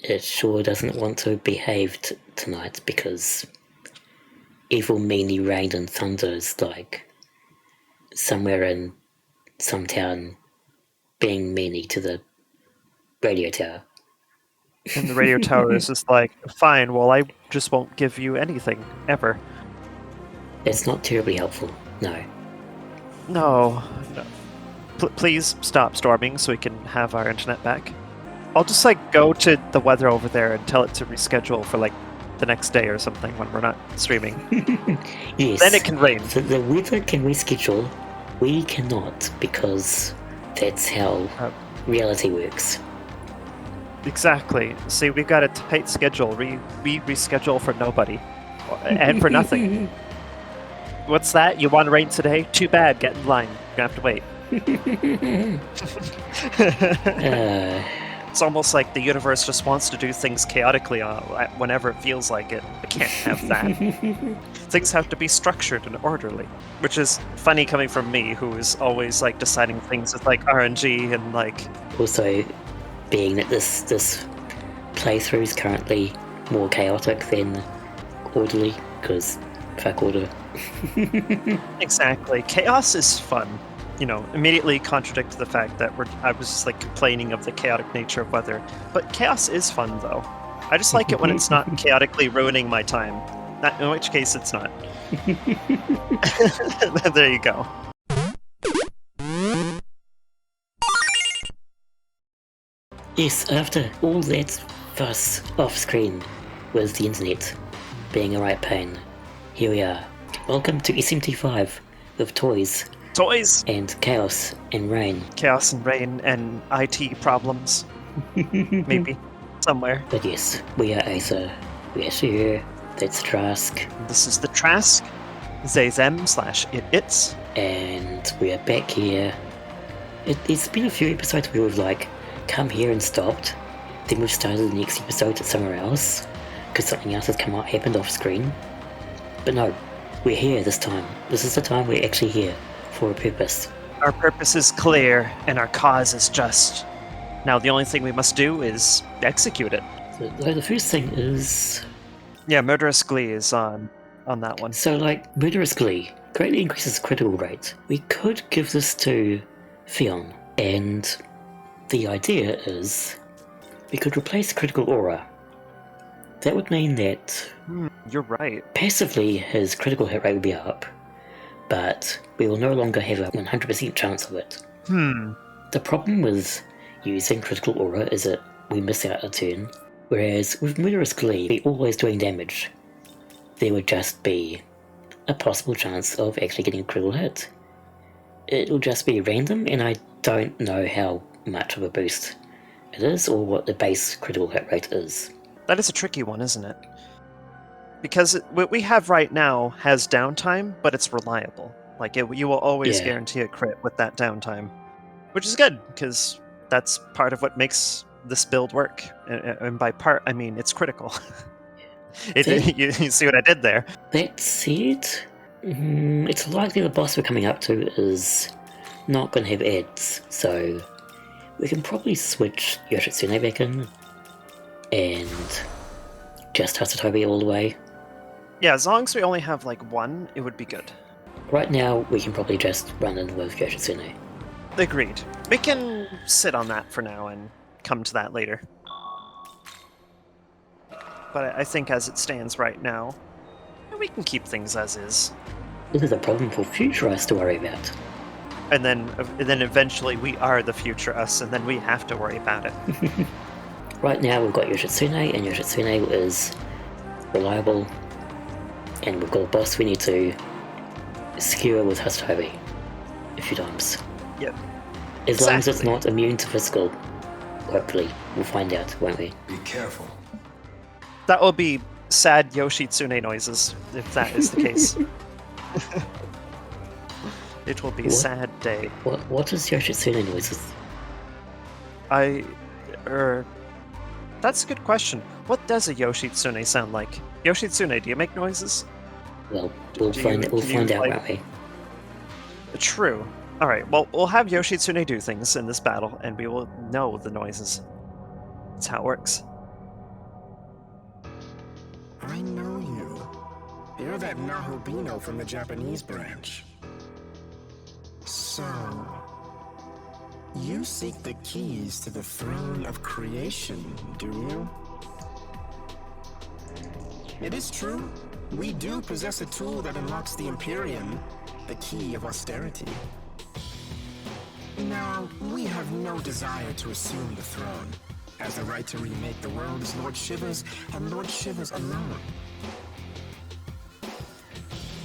it sure doesn't want to behave tonight because evil meanie rain and thunder is like somewhere in some town being meanie to the radio tower. And the radio tower is just like, fine, well, I just won't give you anything, ever. It's not terribly helpful, no. No. Please stop storming so we can have our internet back. I'll just, like, go to the weather over there and tell it to reschedule for, like, the next day or something when we're not streaming. Yes. Then it can rain. So the weather can reschedule. We cannot, because that's how reality works. Exactly. See, we've got a tight schedule. We reschedule for nobody. And for nothing. What's that? You want rain today? Too bad. Get in line. You're gonna have to wait. It's almost like the universe just wants to do things chaotically whenever it feels like it. We can't have that. Things have to be structured and orderly. Which is funny coming from me, who is always like deciding things with like RNG and like... Also, being that this playthrough is currently more chaotic than orderly, because fuck order. Exactly. Chaos is fun. You know, immediately contradict the fact that I was just like complaining of the chaotic nature of weather. But chaos is fun, though. I just like it when it's not chaotically ruining my time. In which case, it's not. There you go. Yes, after all that fuss off-screen with the internet being a right pain, here we are. Welcome to SMT5 with toys. Toys! And chaos and rain. Chaos and rain and IT problems. Maybe. Somewhere. But yes, we are Aether. We are here. That's Trask. This is the Trask. Zay/them/it/its. And we are back here. It's been a few episodes where we've like come here and stopped. Then we've started the next episode at somewhere else. Because something else has happened off screen. But no, we're here this time. This is the time we're actually here. For a purpose. Our purpose is clear, and our cause is just. Now the only thing we must do is execute it. So the first thing is... Yeah, Murderous Glee is on that one. So, like, Murderous Glee greatly increases critical rate. We could give this to Fion, and the idea is we could replace Critical Aura. That would mean that... you're right. Passively, his critical hit rate would be up, but we will no longer have a 100% chance of it. The problem with using Critical Aura is that we miss out a turn, whereas with Murderous Glee, we're always doing damage. There would just be a possible chance of actually getting a critical hit. It'll just be random, and I don't know how much of a boost it is, or what the base critical hit rate is. That is a tricky one, isn't it? Because what we have right now has downtime, but it's reliable. Like, you will always guarantee a crit with that downtime. Which is good, because that's part of what makes this build work. And by part, I mean it's critical. You see what I did there? That said, it's likely the boss we're coming up to is not going to have ads, so we can probably switch Yoshitsune back in, and just Hasatobi all the way. Yeah, as long as we only have, like, one, it would be good. Right now, we can probably just run in with Yoshitsune. Agreed. We can sit on that for now and come to that later. But I think as it stands right now, we can keep things as is. This is a problem for future us to worry about. And then eventually we are the future us, and then we have to worry about it. Right now, we've got Yoshitsune, and Yoshitsune is reliable. And we've got a boss we need to skewer with Hasatobi a few times. Yep. As long as it's not immune to physical, hopefully. We'll find out, won't we? Be careful. That will be sad Yoshitsune noises, if that is the case. It will be a sad day. What is Yoshitsune noises? That's a good question. What does a Yoshitsune sound like? Yoshitsune, do you make noises? Well, we'll find out, won't we? True. Alright, well, we'll have Yoshitsune do things in this battle, and we will know the noises. That's how it works. You're that Nahobino from the Japanese branch. So, you seek the keys to the throne of creation, do you? It is true. We do possess a tool that unlocks the Imperium, the key of austerity. Now, we have no desire to assume the throne, as the right to remake the world is Lord Shiva's, and Lord Shiva's alone.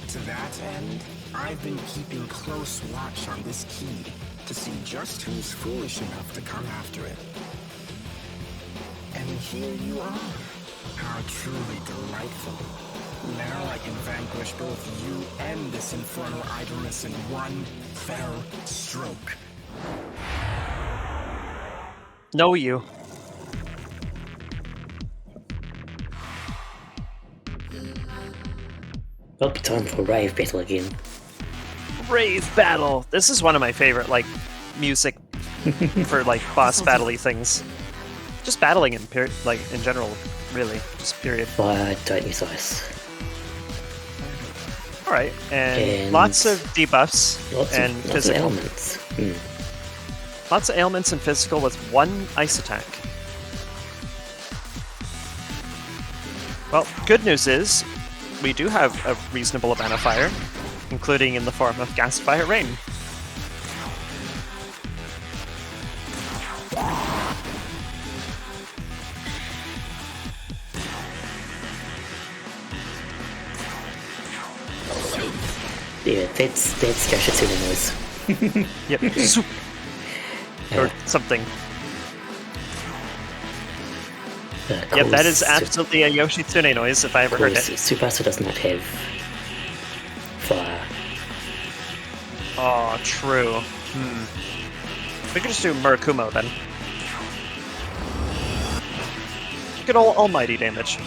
To that end, I've been keeping close watch on this key to see just who's foolish enough to come after it. And here you are. How truly delightful. Now I can vanquish both you and this infernal idleness in one fell stroke. Know you. Well, time for rave battle again. Rave battle! This is one of my favorite, like, music for, like, boss battle-y things. Just battling in in general, really. Just period. Why don't use ice? Alright, and lots of debuffs and lots of ailments. Lots of ailments and physical with one ice attack. Well, good news is, we do have a reasonable amount of fire, including in the form of gas fire rain. Yeah, that's Yoshitsune noise. Yep. Or something. Yep, that is absolutely a Yoshitsune noise if I ever heard it. Tsubasa does not have fire. Oh, true. We could just do Murakumo then. Good old almighty damage.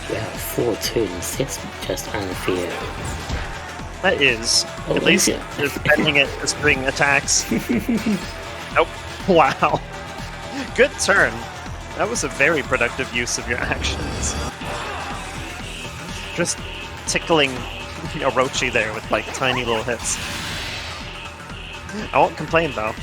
Wow, 4 turns. That's just unfair. That is. Oh, at least yeah. you're defending it as doing attacks. Nope. Wow. Good turn. That was a very productive use of your actions. Just tickling Orochi there with like tiny little hits. I won't complain though.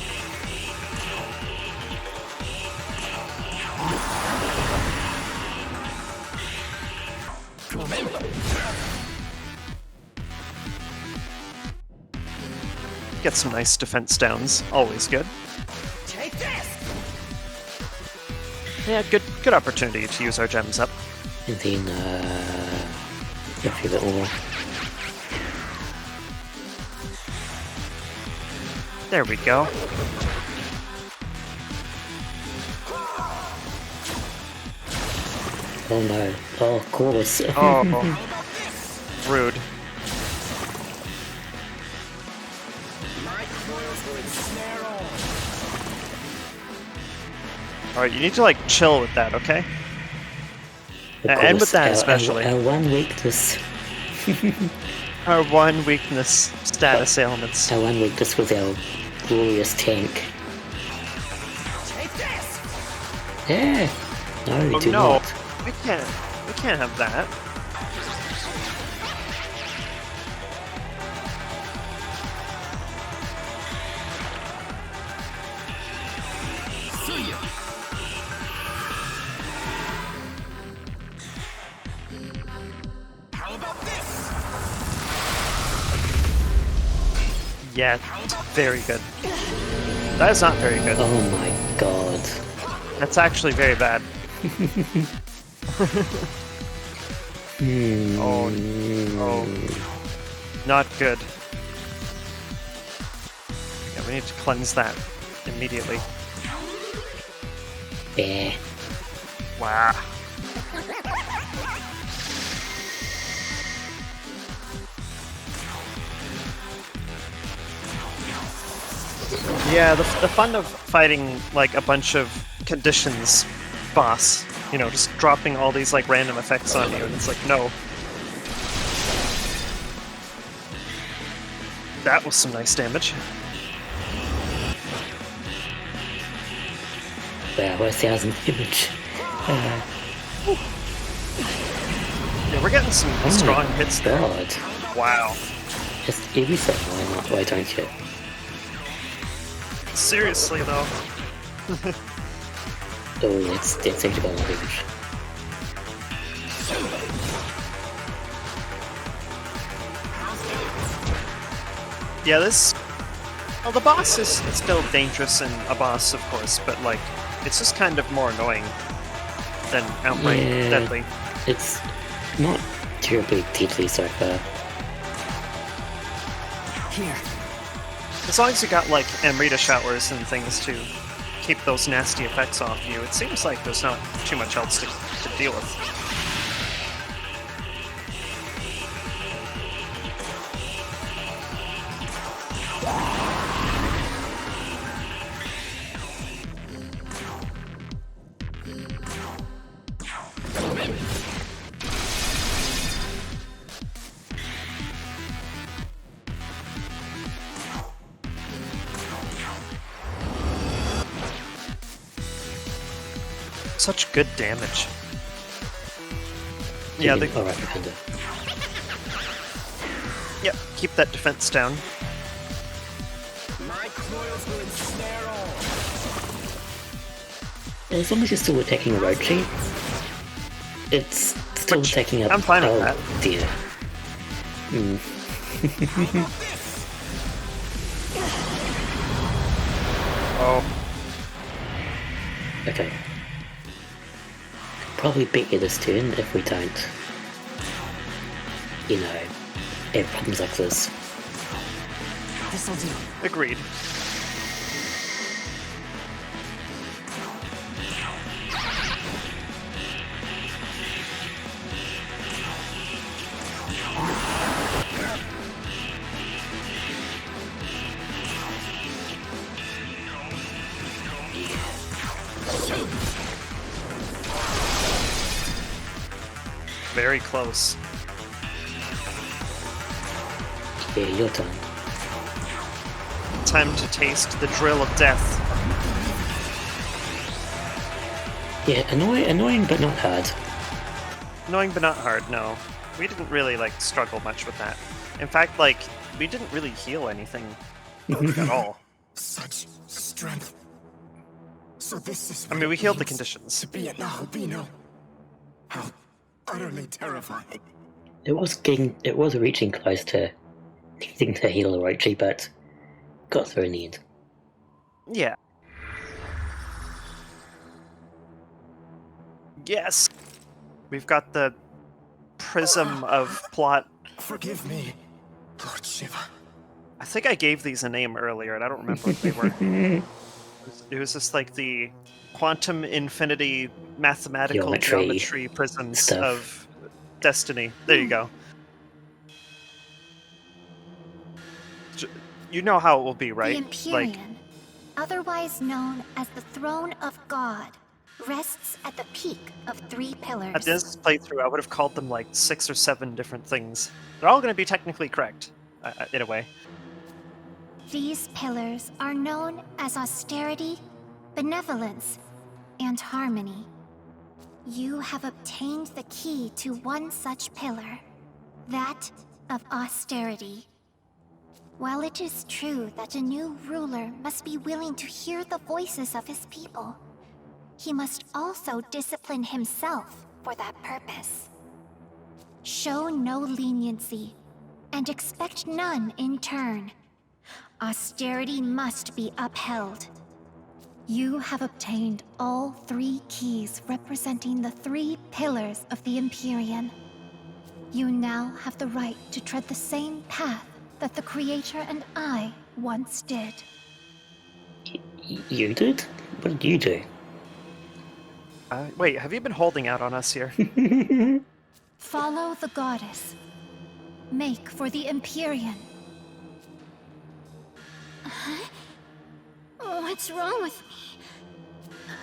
Get some nice defense downs, always good. Take this! Yeah, good opportunity to use our gems up. And then, a few bit more. There we go. Oh no. Oh, of course. Oh, rude. Alright, you need to like chill with that, okay? And with that especially. Our one weakness. Our one weakness, status ailments. Our one weakness was our glorious tank. Take this! Yeah. No, we do no. not. We can't have that. How about this? Yeah, very good. That is not very good. Oh my god. That's actually very bad. Oh, not good. Yeah, we need to cleanse that immediately. Yeah. Wow. Yeah, the fun of fighting like a bunch of conditions boss, you know, just dropping all these like random effects on you, and it's like, no, That was some nice damage. Wow, 1,000 damage. Yeah, we're getting some strong hits there. God. Wow. Just every second, why don't you? Seriously, though. Oh, that's actually got my damage. Yeah, this... Well, the boss is still dangerous and a boss, of course, but, like, it's just kind of more annoying than outright deadly. It's not terribly deadly so far. Here. As long as you got, like, Amrita showers and things to keep those nasty effects off you, it seems like there's not too much else to deal with. Such good damage. Yeah, the... Alright, kind of. Yep, keep that defense down. My coils will ensnare all. As long as you're still attacking Orochi, it's still attacking up. I'm fine with that. Dear. Oh. Okay. Probably beat you this turn if we don't, you know, have problems like this. This'll do. Agreed. Very close. Yeah, your turn. Time to taste the drill of death. Yeah, annoying but not hard. Annoying but not hard, no. We didn't really, like, struggle much with that. In fact, like, we didn't really heal anything at all. Such strength. So this is I mean, we healed the conditions. to be an albino. How utterly terrifying. It was reaching close to needing to heal Orochi, but got through in the end. Yeah. Yes! We've got the prism of plot. Forgive me, Lord Shiva. I think I gave these a name earlier, and I don't remember what they were. It was just like the quantum infinity mathematical geometry prisms stuff. of destiny. There you go. You know how it will be, right? The Empyrean, otherwise known as the Throne of God, rests at the peak of 3 pillars. At this playthrough, I would have called them like 6 or 7 different things. They're all going to be technically correct, in a way. These pillars are known as austerity, benevolence, and harmony. You have obtained the key to one such pillar, that of austerity. While it is true that a new ruler must be willing to hear the voices of his people, he must also discipline himself for that purpose. Show no leniency, and expect none in turn. Austerity must be upheld. You have obtained all 3 keys representing the 3 pillars of the Empyrean. You now have the right to tread the same path that the Creator and I once did. You did? What did you do? Wait, have you been holding out on us here? Follow the goddess. Make for the Empyrean. What's wrong with me?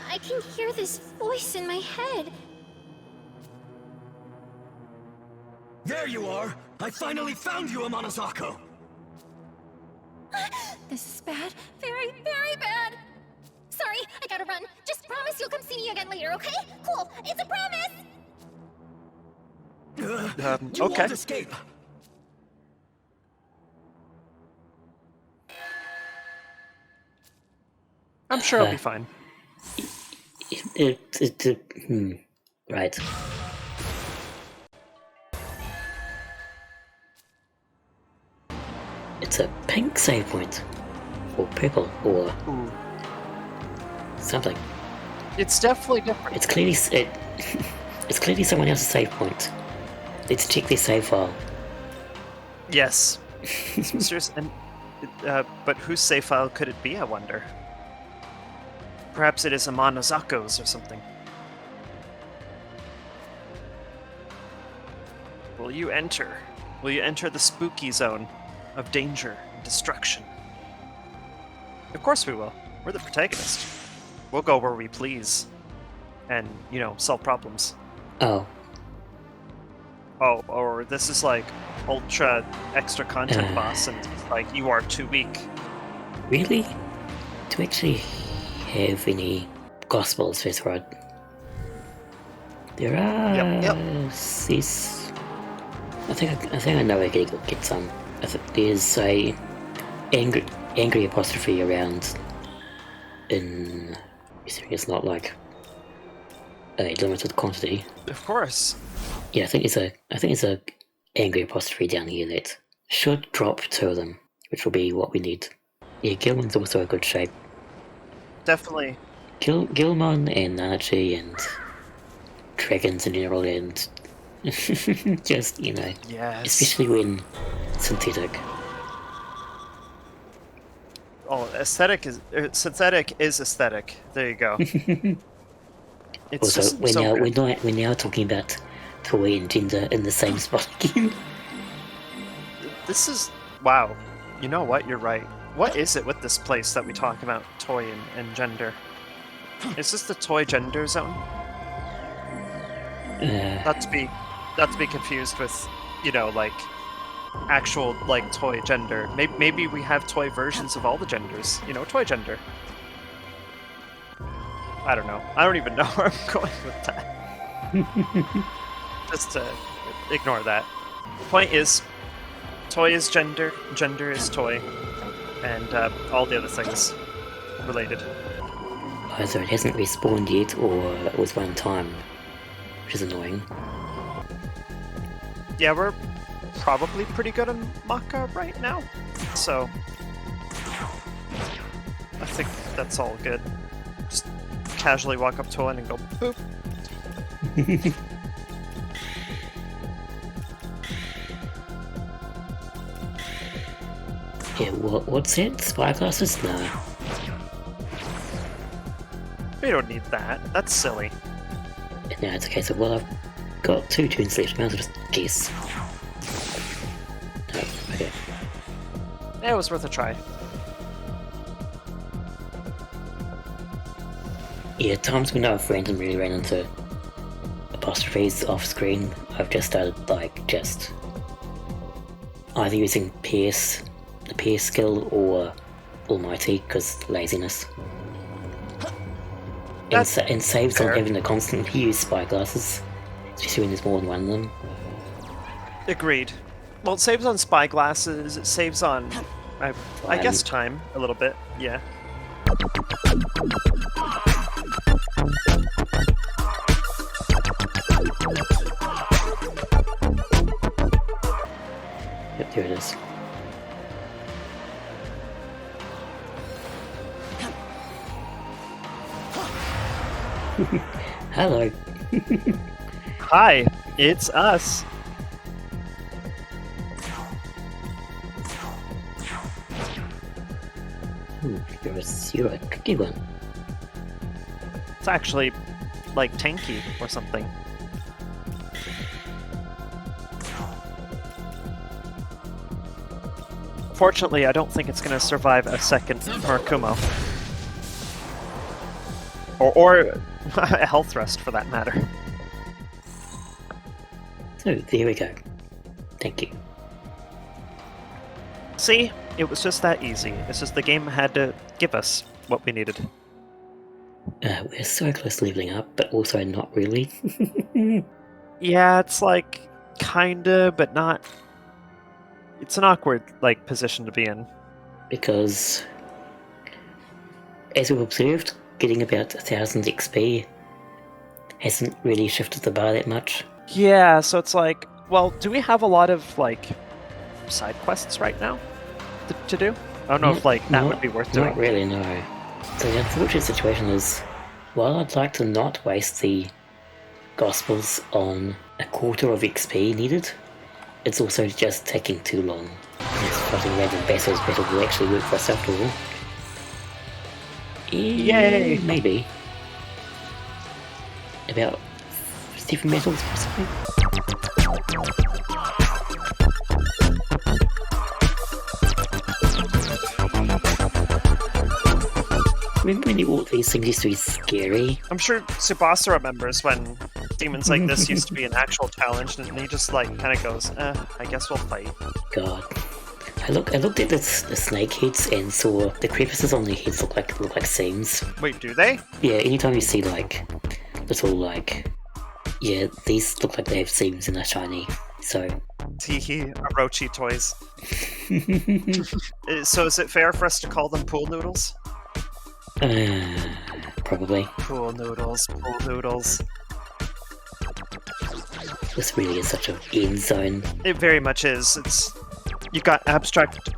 I can hear this voice in my head. There you are! I finally found you, Amanozako! This is bad. Very, very bad. Sorry, I gotta run. Just promise you'll come see me again later, okay? Cool. It's a promise. You Okay. won't escape. I'm sure I'll be fine. Right. It's a pink save point. Or purple, or Ooh. something. It's definitely different. It's clearly it's clearly someone else's save point. Let's check their save file. Yes. Serious, and, but whose save file could it be, I wonder? Perhaps it is Amanozako's or something. Will you enter? Will you enter the spooky zone of danger and destruction? Of course we will. We're the protagonist. We'll go where we please. And, solve problems. Oh. Oh, or this is like ultra extra content boss and like you are too weak. Really? Do we actually have any gospels first word? There are Yep. these. I think I know where I can get some. I think there's a angry apostrophe around in. It's not like a limited quantity. Of course. Yeah, I think it's a angry apostrophe down here that should drop two of them, which will be what we need. Yeah, Gilman's also a good shape. Definitely. Gilman and Archie and dragons in general, and just Yes. especially when synthetic. Oh, synthetic is aesthetic. There you go. It's Also, just we're so now good. we're now talking about toy and gender in the same spot again. This is wow. You know what? You're right. What is it with this place that we talk about toy and gender? Is this the toy gender zone? Not to be confused with, like actual like toy gender. Maybe we have toy versions of all the genders. Toy gender. I don't know. I don't even know where I'm going with that. Just ignore that. The point is, toy is gender, gender is toy, and all the other things related. Either it hasn't respawned yet, or it was one time, which is annoying. Yeah, we're probably pretty good on Maka right now, so I think that's all good. Just casually walk up to one and go boop. Yeah, what's it? Spyglasses? No. We don't need that. That's silly. And now it's a case of, well, I've got 2 tunes left, might as well just guess. Oh, okay. It was worth a try. Yeah, times when I've randomly ran into apostrophes off screen, I've just started, just either using Pierce, the Pierce skill, or Almighty, because laziness. That's And saves fair. on having to constantly use spyglasses, especially when there's more than one of them. Agreed. Well, it saves on spyglasses. It saves on, I guess, time a little bit. Yeah. Yep, there it is. Hello. Hi, it's us. You're a tricky one. It's actually like tanky or something. Fortunately, I don't think it's going to survive a second Murakumo. Or a health rest, for that matter. So, there we go. Thank you. See? It was just that easy. It's just the game had to give us what we needed. We're so close to leveling up, but also not really. Yeah, it's like kinda, but not. It's an awkward position to be in. Because, as we've observed, getting about 1000 XP hasn't really shifted the bar that much. Yeah, so it's like, well, do we have a lot of side quests right now to do? I don't know if that would be worth doing. Not really, no. So the unfortunate situation is, while I'd like to not waste the Gospels on a quarter of XP needed, it's also just taking too long. It's fighting random battles will actually work for us after all. Yay! Maybe. About 7 battles, possibly? Remember when all these things used to be scary? I'm sure Tsubasa remembers when demons like this used to be an actual challenge, and he just kind of goes, I guess we'll fight. God. I looked at the snake heads and saw the crevices on their heads look like seams. Wait, do they? Yeah, anytime you see little yeah, these look like they have seams and are shiny. So Teehee, Orochi toys. So is it fair for us to call them pool noodles? Probably. Pool noodles, pool noodles. This really is such an end zone. It very much is. You got abstract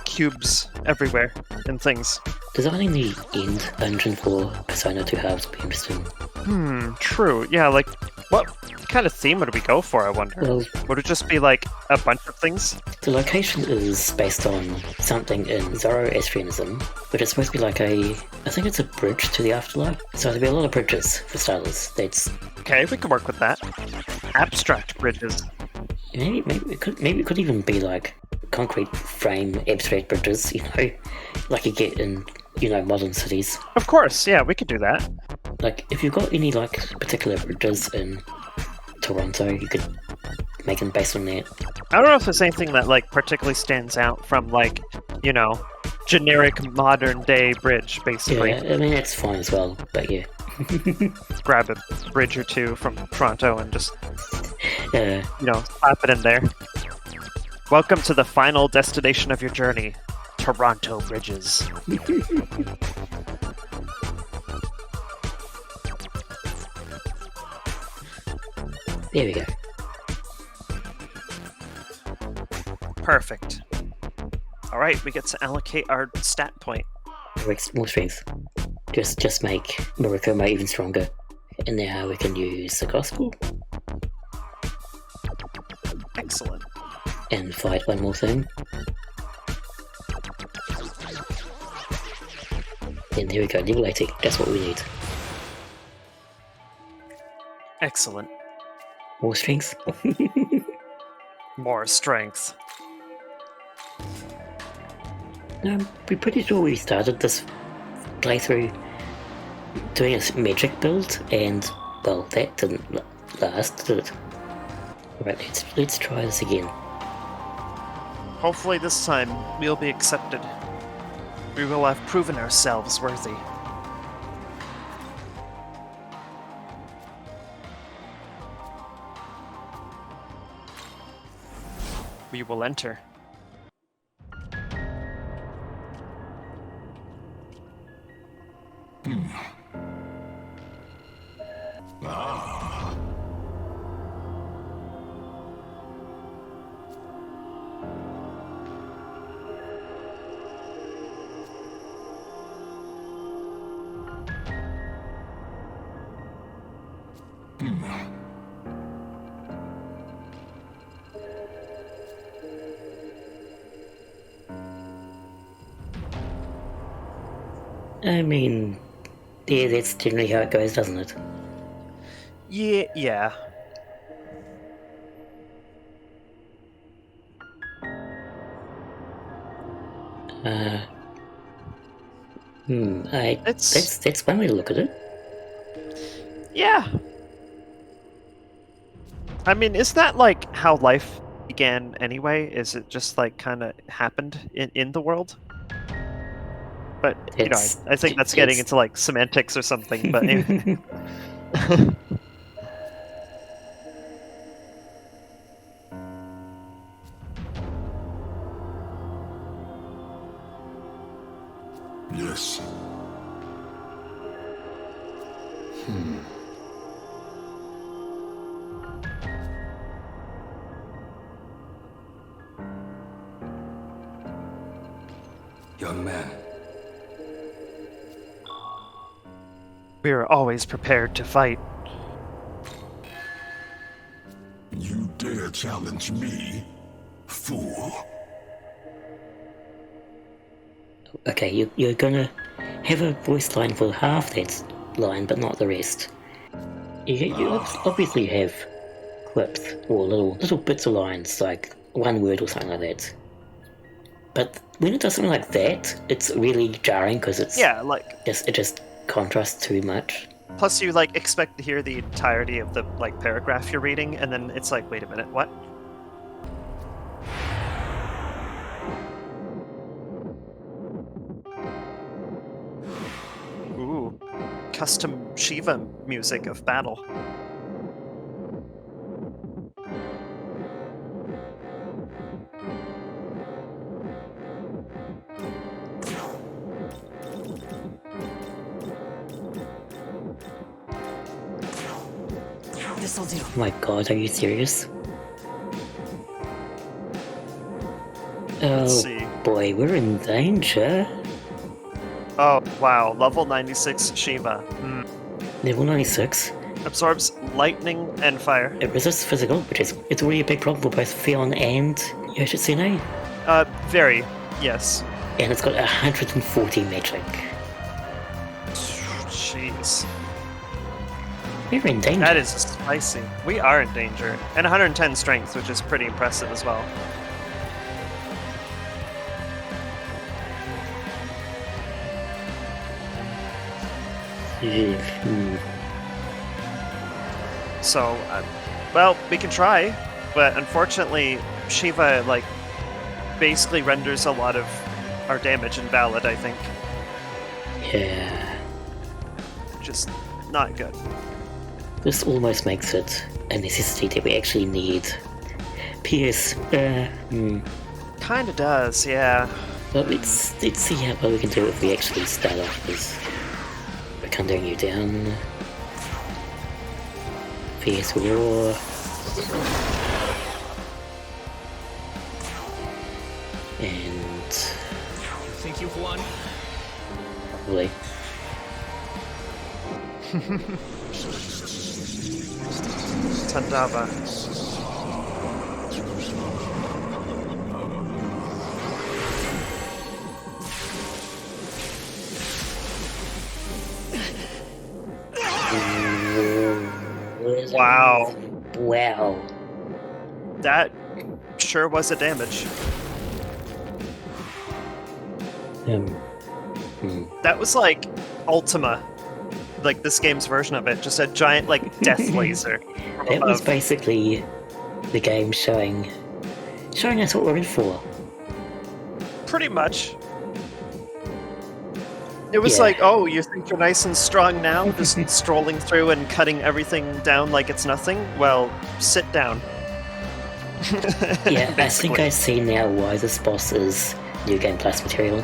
cubes everywhere and things. Designing the end dungeon for Persona 2 Halves would be interesting. True. Yeah, what kind of theme would we go for, I wonder? Well, would it just be a bunch of things? the location is based on something in Zoroastrianism, but it's supposed to be I think it's a bridge to the afterlife. So there'll be a lot of bridges, for starters. Okay, we can work with that. Abstract bridges. Maybe it could even be concrete frame abstract bridges, like you get in, modern cities. Of course, yeah, we could do that. If you've got any particular bridges in Toronto, you could make them based on that. I don't know if there's anything that particularly stands out from generic modern day bridge, basically. Yeah, I mean that's fine as well, but yeah. Grab a bridge or two from Toronto and just slap it in there. Welcome to the final destination of your journey, Toronto Bridges. There we go. Perfect. Alright, we get to allocate our stat point. More strength. Just make Murukuma even stronger. And now we can use the Gospel. Excellent. And fight one more thing. And there we go, level 80. That's what we need. Excellent. More strength. More strength. I'm pretty sure we started this playthrough doing a magic build, and well, that didn't last, did it? Right, let's try this again. Hopefully this time we'll be accepted. We will have proven ourselves worthy. We will enter. I mean, yeah, that's generally how it goes, doesn't it? Yeah. That's one way to look at it. Yeah. I mean, is that how life began anyway? Is it just like kind of happened in the world? But I think that's getting into like semantics or something. But anyway. Yes. Young man. We are always prepared to fight. You dare challenge me, fool? Okay, you're gonna have a voice line for half that line, but not the rest. You obviously have clips or little bits of lines, like one word or something like that. But when it does something like that, it's really jarring because it's it just contrasts too much. Plus, you like expect to hear the entirety of the like paragraph you're reading, and then it's like, wait a minute, what? Ooh, custom Shiva music of battle. This'll do. Oh my god, are you serious? Let's Oh see. boy, we're in danger. Oh, wow. Level 96 Shiva. Level 96. Absorbs lightning and fire. It resists physical, which is it's already a big problem for both Fion and Yoshitsune. Very. Yes. And it's got 140 magic. Jeez. We're in danger. That is spicy. We are in danger. And 110 strength, which is pretty impressive as well. So, well, we can try, but unfortunately, Shiva, like, basically renders a lot of our damage invalid, I think. Yeah. Which is not good. This almost makes it a necessity that we actually need. P.S. Kinda does, yeah. But let's see how we can do it if we actually start off with Rakundoing you down. Fierce War. And Think you've won? probably. Tandava. Wow. Wow. That sure was a damage. That was like Ultima. Like this game's version of it. Just a giant like death laser. That was basically the game showing us what we're in for. Pretty much. It was Yeah. like, oh, you think you're nice and strong now, just strolling through and cutting everything down like it's nothing? Well, sit down. Yeah, I think Basically. I see now why this boss is New Game Plus material.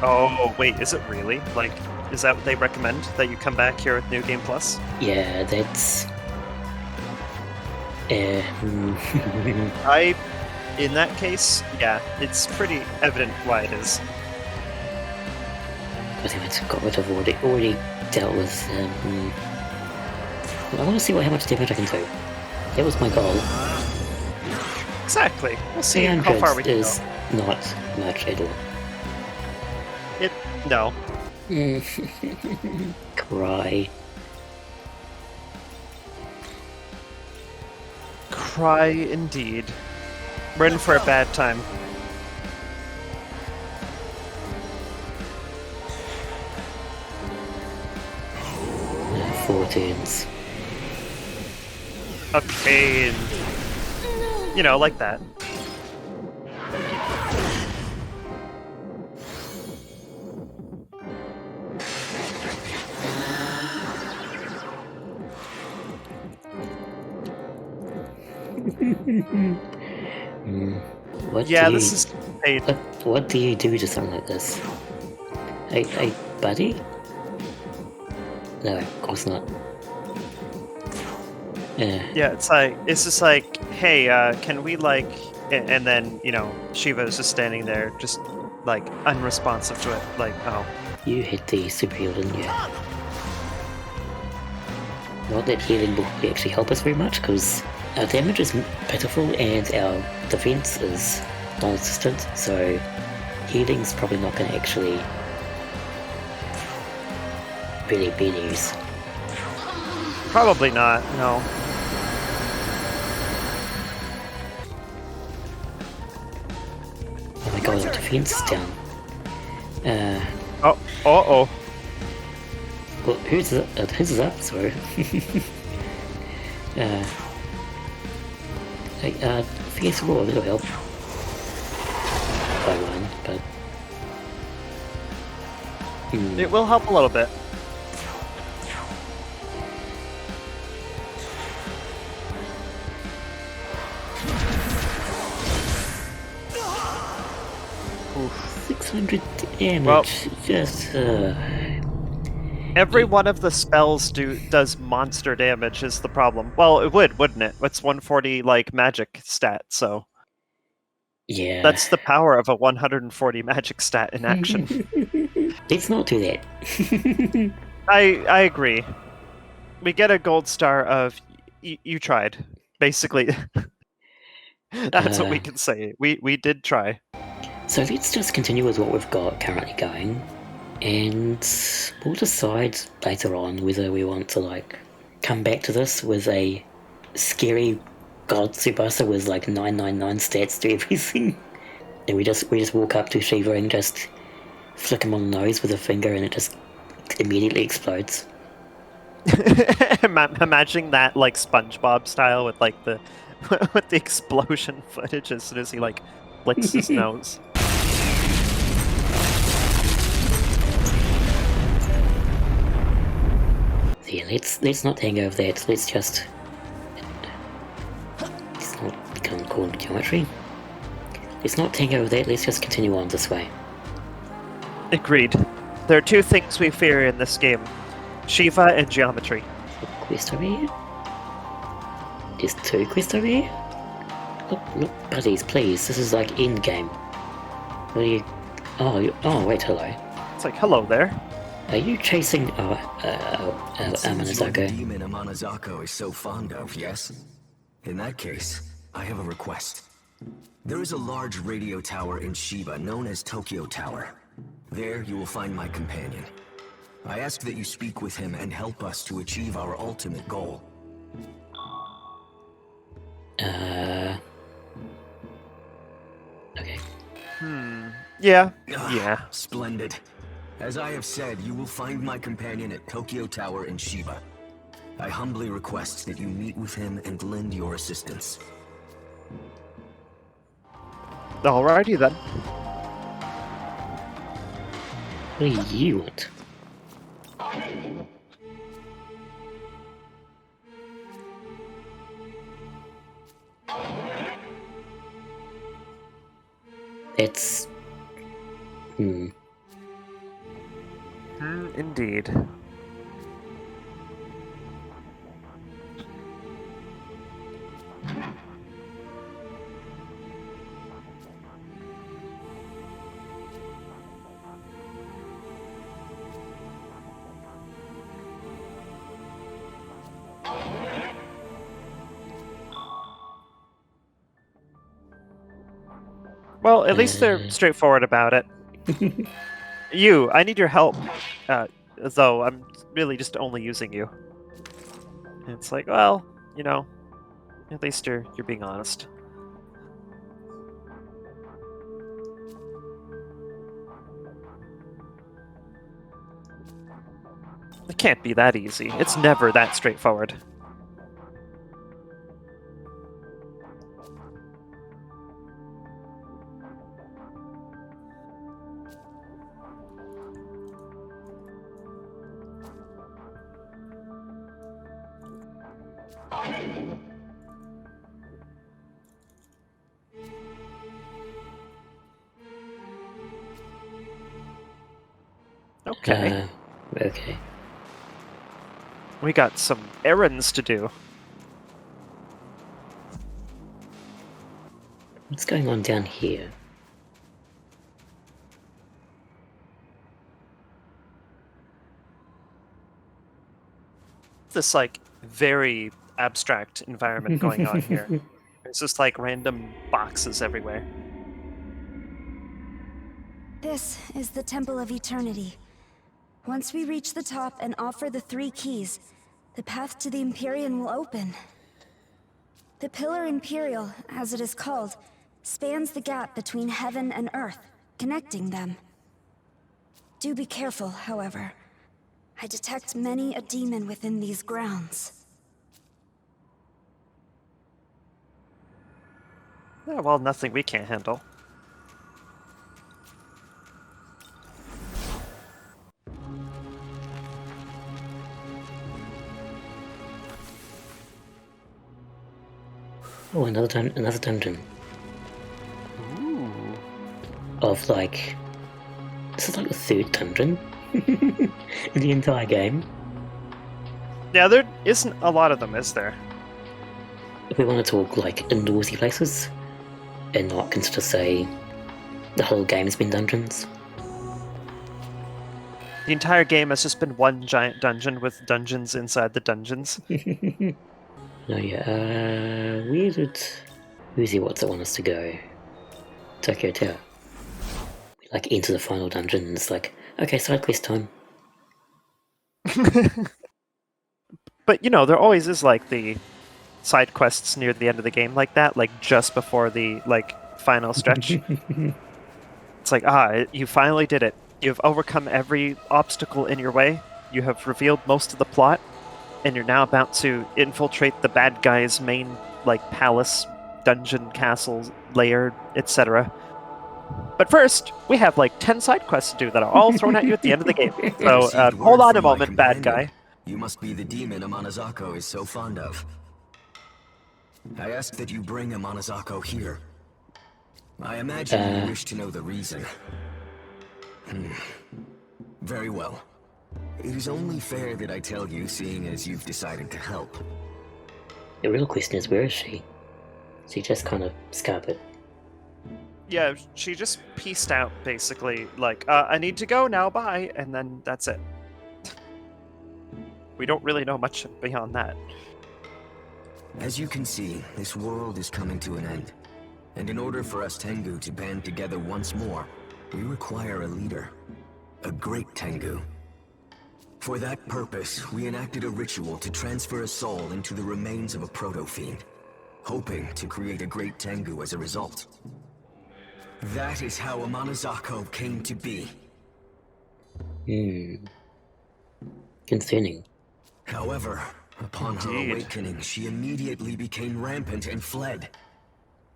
Oh, wait, is it really? Like, is that what they recommend? That you come back here with New Game Plus? Yeah, that's... In that case, yeah, it's pretty evident why it is. I think I got rid of already dealt with. I want to see how much damage I can do. That was my goal. Exactly. We'll see how far we can is not much at all. No. Cry. Cry indeed. We're in for a bad time. Four turns. A pain. You know, like that. What Yeah, do you, this is paid. what do you do to something like this? Hey, buddy? No, of course not. Yeah, it's just like, hey, can we like, and then you know, Shiva is just standing there, just like unresponsive to it, like, oh. You hit the super heal, didn't you? Not that healing will actually help us very much, because our damage is pitiful and our defense is non-existent, so healing's probably not going to actually really be any use. Probably not, no. Oh my god, our defense is down. Oh. Well, whose is up? Sorry. Fierce Roar, that'll help. By one, but... It will help a little bit. Oof. 600 damage, Well, just... Every one of the spells does monster damage is the problem. Well, it would, wouldn't it? It's 140 like magic stat, so yeah. that's the power of a 140 magic stat in action. Let's not do that. I agree. We get a gold star of you tried, basically. That's what we can say. We did try. So let's just continue with what we've got currently going. And we'll decide later on whether we want to like come back to this with a scary god Tsubasa with like 999 stats to everything. And we just walk up to Shiva and just flick him on the nose with a finger and it just immediately explodes. Imagining that like SpongeBob style with like the with the explosion footage as soon as he like flicks his nose. Yeah, let's not hang over that. Let's not become called geometry. Let's not hang over that. Let's just continue on this way. Agreed. There are two things we fear in this game: Shiva and geometry. Quest over here. There's two quests over here. Look, buddies, please. This is like endgame. What are you? Oh, wait, hello. It's like, hello there. Are you chasing Amanozako? Amanozako? Demon Amanozako is so fond of, yes? In that case, I have a request. There is a large radio tower in Shiba known as Tokyo Tower. There you will find my companion. I ask that you speak with him and help us to achieve our ultimate goal. Okay. Yeah. Splendid. As I have said, you will find my companion at Tokyo Tower in Shiba. I humbly request that you meet with him and lend your assistance. Alrighty then. What do you want? It's... Indeed. Well, at least they're straightforward about it. I need your help. Though I'm really just only using you. And it's like, well, you know, at least you're being honest. It can't be that easy. It's never that straightforward. Okay. Okay. We got some errands to do. What's going on down here? This, like, very abstract environment going on here. There's just, like, random boxes everywhere. This is the Temple of Eternity. Once we reach the top and offer the 3 keys, the path to the Empyrean will open. The Pillar Imperial, as it is called, spans the gap between heaven and earth, connecting them. Do be careful, however. I detect many a demon within these grounds. Yeah, well, nothing we can't handle. Oh, another dungeon. Ooh. Of like, this is like the 3rd dungeon in the entire game. Yeah, there isn't a lot of them, is there? If we want to talk like indoorsy places, and not consider, say, the whole game has been dungeons. The entire game has just been one giant dungeon with dungeons inside the dungeons. No, yeah, where did Uzi What's it want us to go? Tokyo Tower. We like enter the final dungeon and it's like, okay, side quest time. But, you know, there always is, like, the side quests near the end of the game like that, like, just before the, like, final stretch. It's like, you finally did it. You've overcome every obstacle in your way. You have revealed most of the plot. And you're now about to infiltrate the bad guy's main, like, palace, dungeon, castle, lair, etc. But first, we have, like, 10 side quests to do that are all thrown at you at the end of the game. So, hold on a moment, bad guy. You must be the demon Amanozako is so fond of. I ask that you bring Amanozako here. I imagine you wish to know the reason. Very well. It is only fair that I tell you, seeing as you've decided to help. The real question is, where is she? She just kind of scuppered. Yeah, she just pieced out, basically, like, I need to go now, bye, and then that's it. We don't really know much beyond that. As you can see, this world is coming to an end. And in order for us Tengu to band together once more, we require a leader. A great Tengu. For that purpose, we enacted a ritual to transfer a soul into the remains of a proto-fiend, hoping to create a great Tengu as a result. That is how Amanozako came to be. Concerning. However, upon her awakening, she immediately became rampant and fled.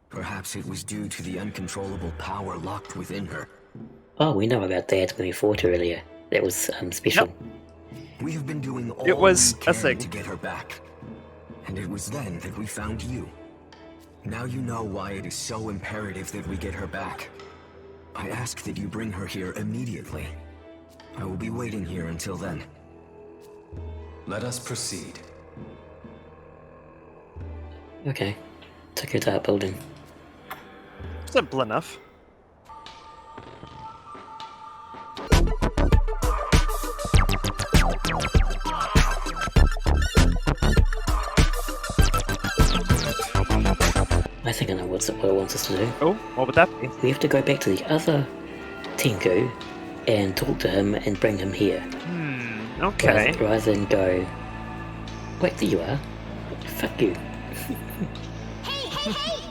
Perhaps it was due to the uncontrollable power locked within her. Oh, we know about that when we fought earlier. That was special. Yep. We have been doing all it was we can a thing to get her back. And it was then that we found you. Now you know why it is so imperative that we get her back. I ask that you bring her here immediately. I will be waiting here until then. Let us proceed. Okay. Took her to that building. Simple enough. I think I know what it wants us to do. Oh, what would that be? We have to go back to the other Tengu and talk to him and bring him here. Okay. Rather than go, wait, there you are. Fuck you. Hey, hey, hey!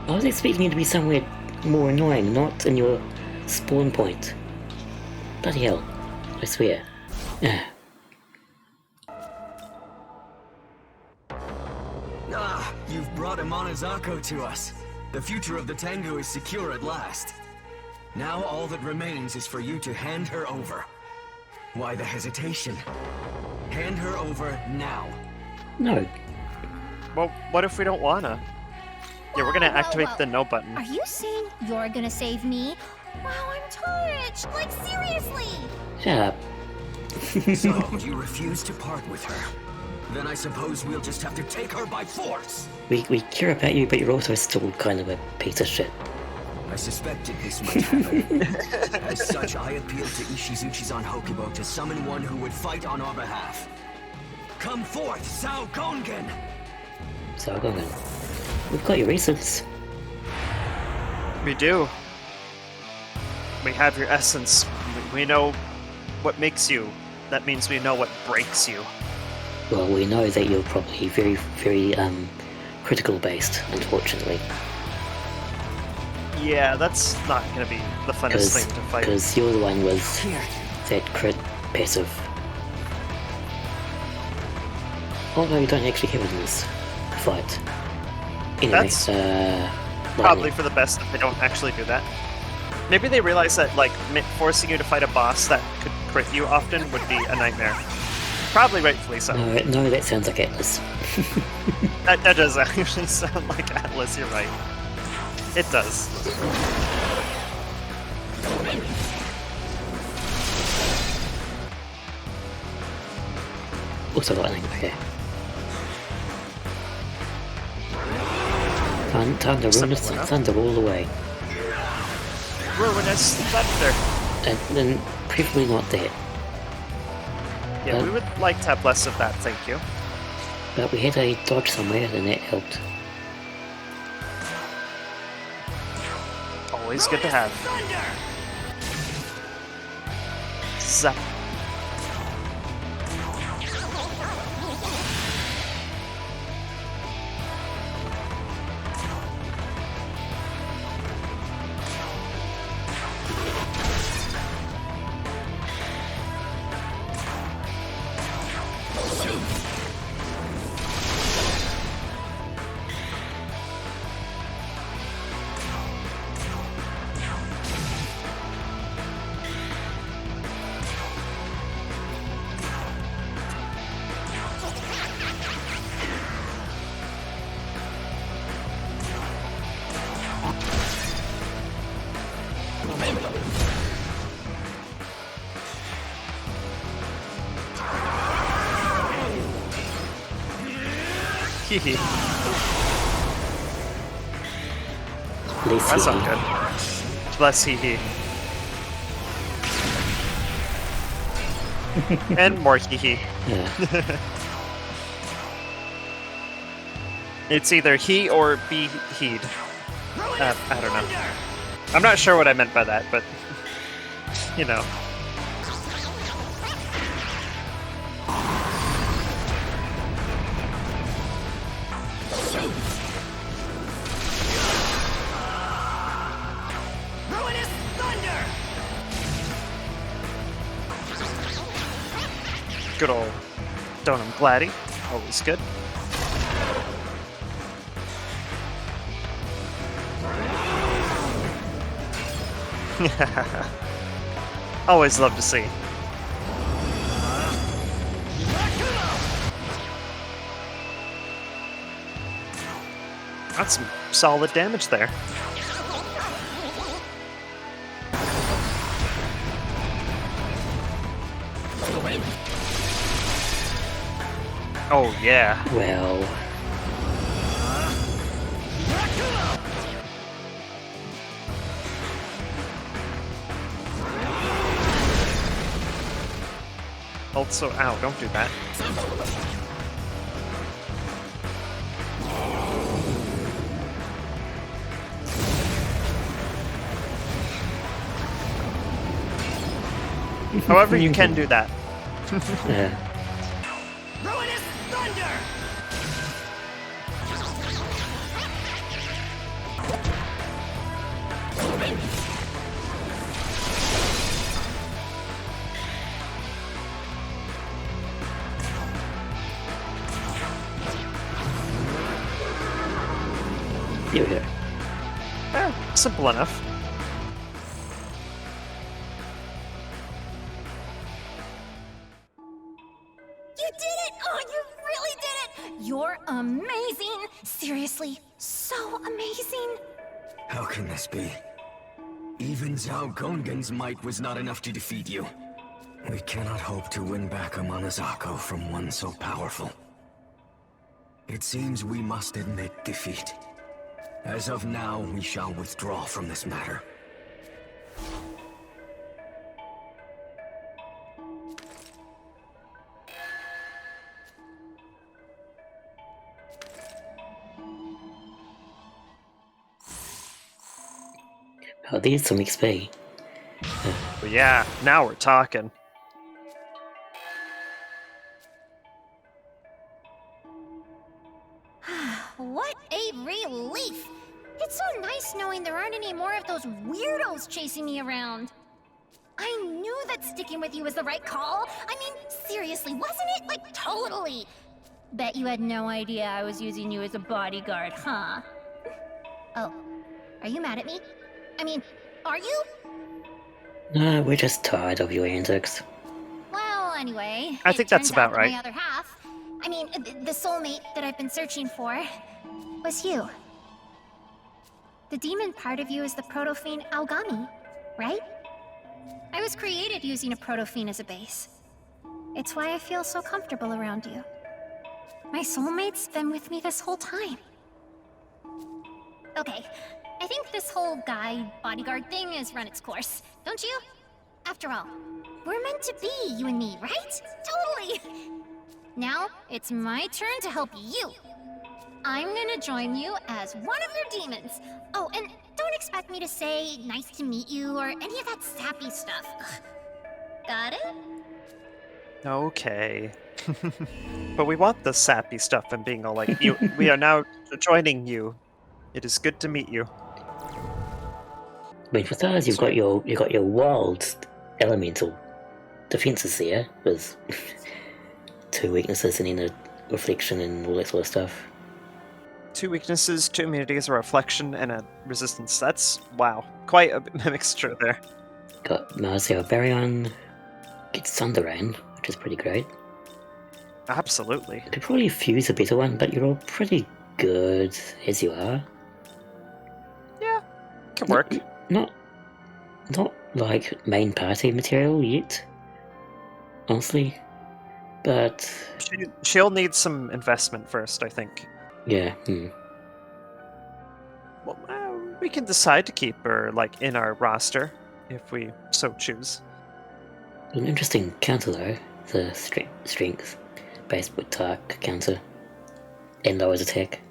I was expecting you to be somewhere more annoying, not in your spawn point. Bloody hell. I swear. You've brought Amanozako to us. The future of the Tengu is secure at last. Now all that remains is for you to hand her over. Why the hesitation? Hand her over now. No. Well, what if we don't wanna? Yeah, we're gonna activate the no button. Are you saying you're gonna save me? Wow, I'm touched! Like, seriously! Shut up. So, you refuse to part with her? Then I suppose we'll just have to take her by force! We care about you, but you're also still kind of a piece of shit. I suspected this might happen. As such, I appeal to Ishizuchi's Hokubo to summon one who would fight on our behalf. Come forth, Sao Gongen! So go on. We've got your reasons. We do. We have your essence. We know what makes you. That means we know what breaks you. Well, we know that you're probably very, very critical based, unfortunately. Yeah, that's not gonna be the funnest thing to fight. Because you're the one with that crit passive. Oh no, you don't actually have it in this fight. Anyway, That's probably for the best that they don't actually do that. Maybe they realize that, like, forcing you to fight a boss that could crit you often would be a nightmare. Probably rightfully so. No, that sounds like Atlas. That does actually sound like Atlas, you're right. It does. Also lightning, okay. Time to ruinous thunder all the way. Ruinous thunder! And then preferably not that. Yeah, we would like to have less of that, thank you. But we had a dodge somewhere and that helped. Always good to have. Zap. Hehe. That's not good. Less hee and more hee Yeah. It's either he or be heed. I don't know. I'm not sure what I meant by that, but you know. Good old Donum Gladdy, always good. Always love to see. That's some solid damage there. Oh yeah. Well. Also, ow, don't do that. However, you can do that. Yeah. Here we go. Simple enough. did it! Oh, you really did it! You're amazing! Seriously, so amazing! How can this be? Even Zhao Gongen's might was not enough to defeat you. We cannot hope to win back Amanozako from one so powerful. It seems we must admit defeat. As of now, we shall withdraw from this matter. Oh, these some XP. But yeah, now we're talking. What a relief! It's so nice knowing there aren't any more of those weirdos chasing me around. I knew that sticking with you was the right call. I mean, seriously, wasn't it? Like, totally. Bet you had no idea I was using you as a bodyguard, huh? Oh, are you mad at me? I mean, are you? No, we're just tired of your antics. Well, anyway, I think that's about right. My other half, I mean, the soulmate that I've been searching for, was you. The demon part of you is the proto-fiend Aogami, right? I was created using a proto-fiend as a base. It's why I feel so comfortable around you. My soulmate's been with me this whole time. Okay, I think this whole guy bodyguard thing has run its course, don't you? After all, we're meant to be, you and me, right? Totally! Now, it's my turn to help you. I'm gonna join you as one of your demons. Oh, and don't expect me to say nice to meet you or any of that sappy stuff. Got it? Okay. But we want the sappy stuff and being all like, you. We are now joining you. It is good to meet you. I mean, for starters, you've got your wild elemental defenses there with 2 weaknesses and then a reflection and all that sort of stuff. 2 weaknesses, 2 immunities, a reflection, and a resistance. That's, wow, quite a mixture there. Got Marcel Baryon, gets Thunderain, which is pretty great. Absolutely. Could probably fuse a better one, but you're all pretty good as you are. Yeah, can work. Not like main party material yet, honestly, but She'll need some investment first, I think. Yeah. Well, we can decide to keep her like in our roster if we so choose. An interesting counter though, the strength based with Tark counter and lowers attack.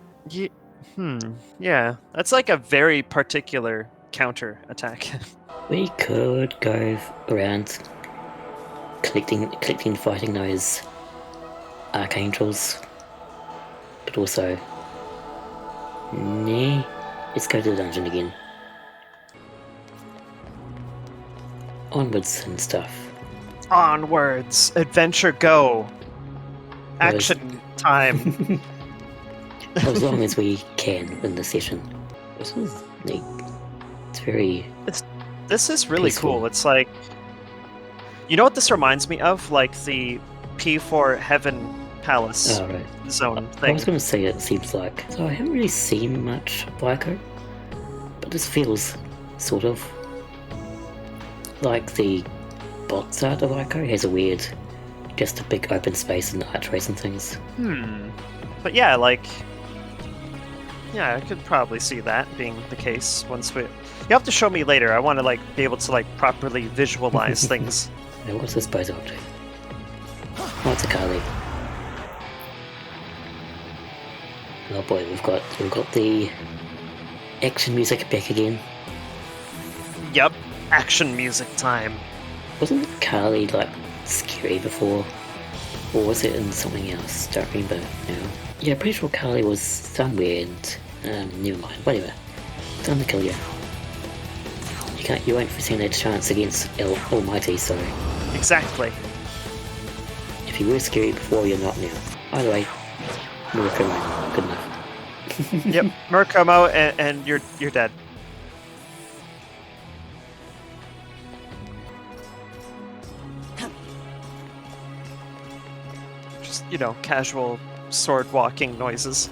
Yeah, that's like a very particular counter attack. We could go around collecting, fighting those archangels, but also, nah, let's go to the dungeon again. Onwards and stuff. Onwards, adventure go. Action time. As long as we can in the session. This is neat. It's very... This is really peaceful. cool. It's like... You know what this reminds me of? Like the P4 Heaven Palace zone thing. I was going to say it seems like... So I haven't really seen much Waiko, but this feels sort of like the box art of Waiko has a weird... just a big open space and archways and things. But yeah, like... Yeah, I could probably see that being the case once we... You have to show me later. I want to like be able to like properly visualize things. Now what's this boat up to? Oh, it's a Kali. Oh boy, we've got the action music back again. Yep, action music time. Wasn't Kali like scary before? Or was it in something else? Don't remember now. Yeah, pretty sure Kali was somewhere and never mind, whatever. Time to kill you. You won't stand a chance against El Almighty, so... Exactly. If you were scary before, you're not now. Either way, Murakumo, good enough. Yep, Murakumo, and you're dead. Just just, casual sword walking noises.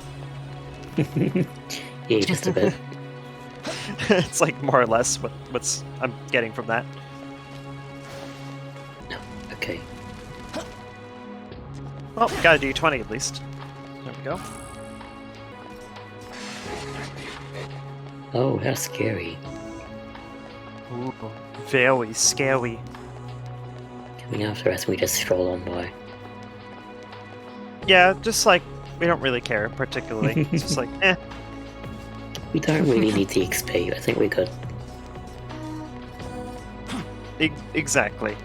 Yeah, just a bit. It's like more or less what's I'm getting from that. Okay. Well, we got a d20 at least. There we go. Oh, how scary. Ooh, very scary. Coming after us, we just stroll on by. Yeah, just like, we don't really care particularly. It's just like, eh. We don't really need the XP, I think we're good. Exactly.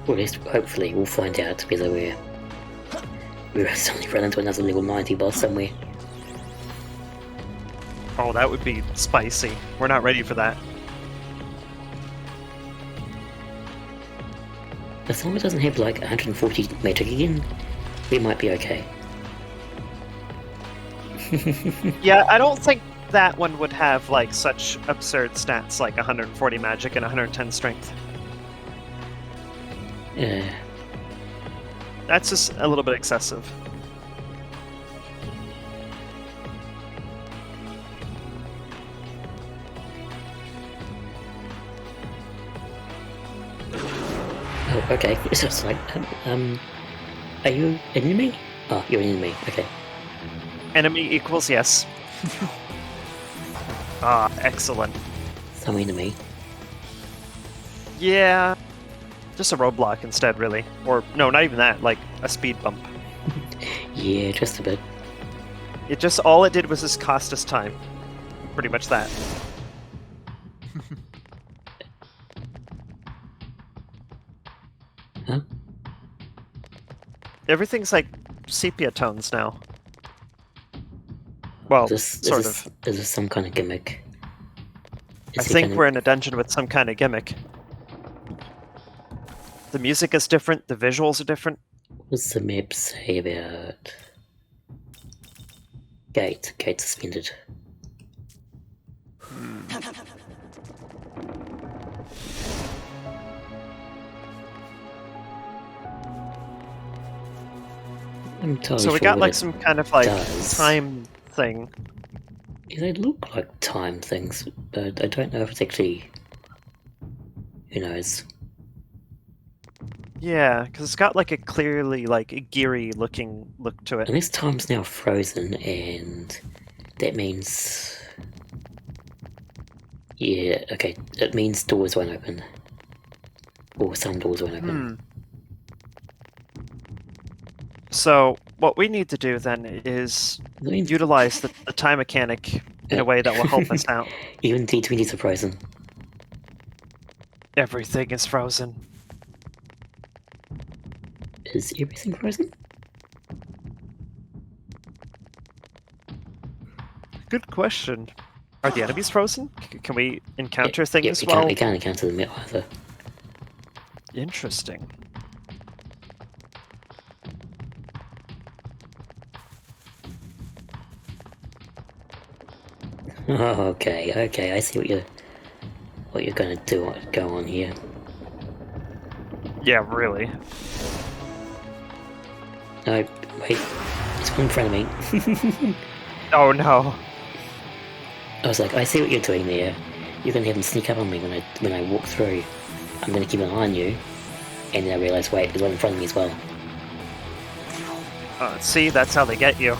Or at least, hopefully, we'll find out whether we're suddenly run into another level 90 boss somewhere. Oh, that would be spicy. We're not ready for that. As long as it doesn't have like 140 magic again, we might be okay. Yeah, I don't think that one would have like such absurd stats like 140 magic and 110 strength. Yeah. That's just a little bit excessive. Oh, okay. It's just like, are you an enemy? Oh, you're an enemy. Okay. Enemy equals yes. Ah, excellent. Some enemy. Yeah. Just a roadblock instead, really. Or, no, not even that, like a speed bump. Yeah, just a bit. All it did was just cost us time. Pretty much that. Huh? Everything's like sepia tones now. Well, sort of. Is this some kind of gimmick? I think we're in a dungeon with some kind of gimmick. The music is different, the visuals are different. What does the map say about... Gate suspended. I'm totally So we sure got what like it some kind of like does. time thing. Yeah, they look like time things, but I don't know if it's actually... Who knows? Yeah, because it's got like a clearly like a geary looking look to it. Unless time's now frozen, and that means... Yeah, okay, it means doors won't open. Or some doors won't open. So what we need to do then is utilize the time mechanic in a way that will help us out. Even D20s are frozen. Everything is frozen. Is everything frozen? Good question. Are the enemies frozen? Can we encounter Yeah, things we can't encounter them yet either. Interesting. Oh, okay, I see what you're gonna go on here. Yeah, really. No, wait, it's one in front of me. Oh no. I was like, I see what you're doing there. You're gonna have them sneak up on me when I walk through. I'm gonna keep an eye on you, and then I realise, wait, there's one in front of me as well. See, that's how they get you.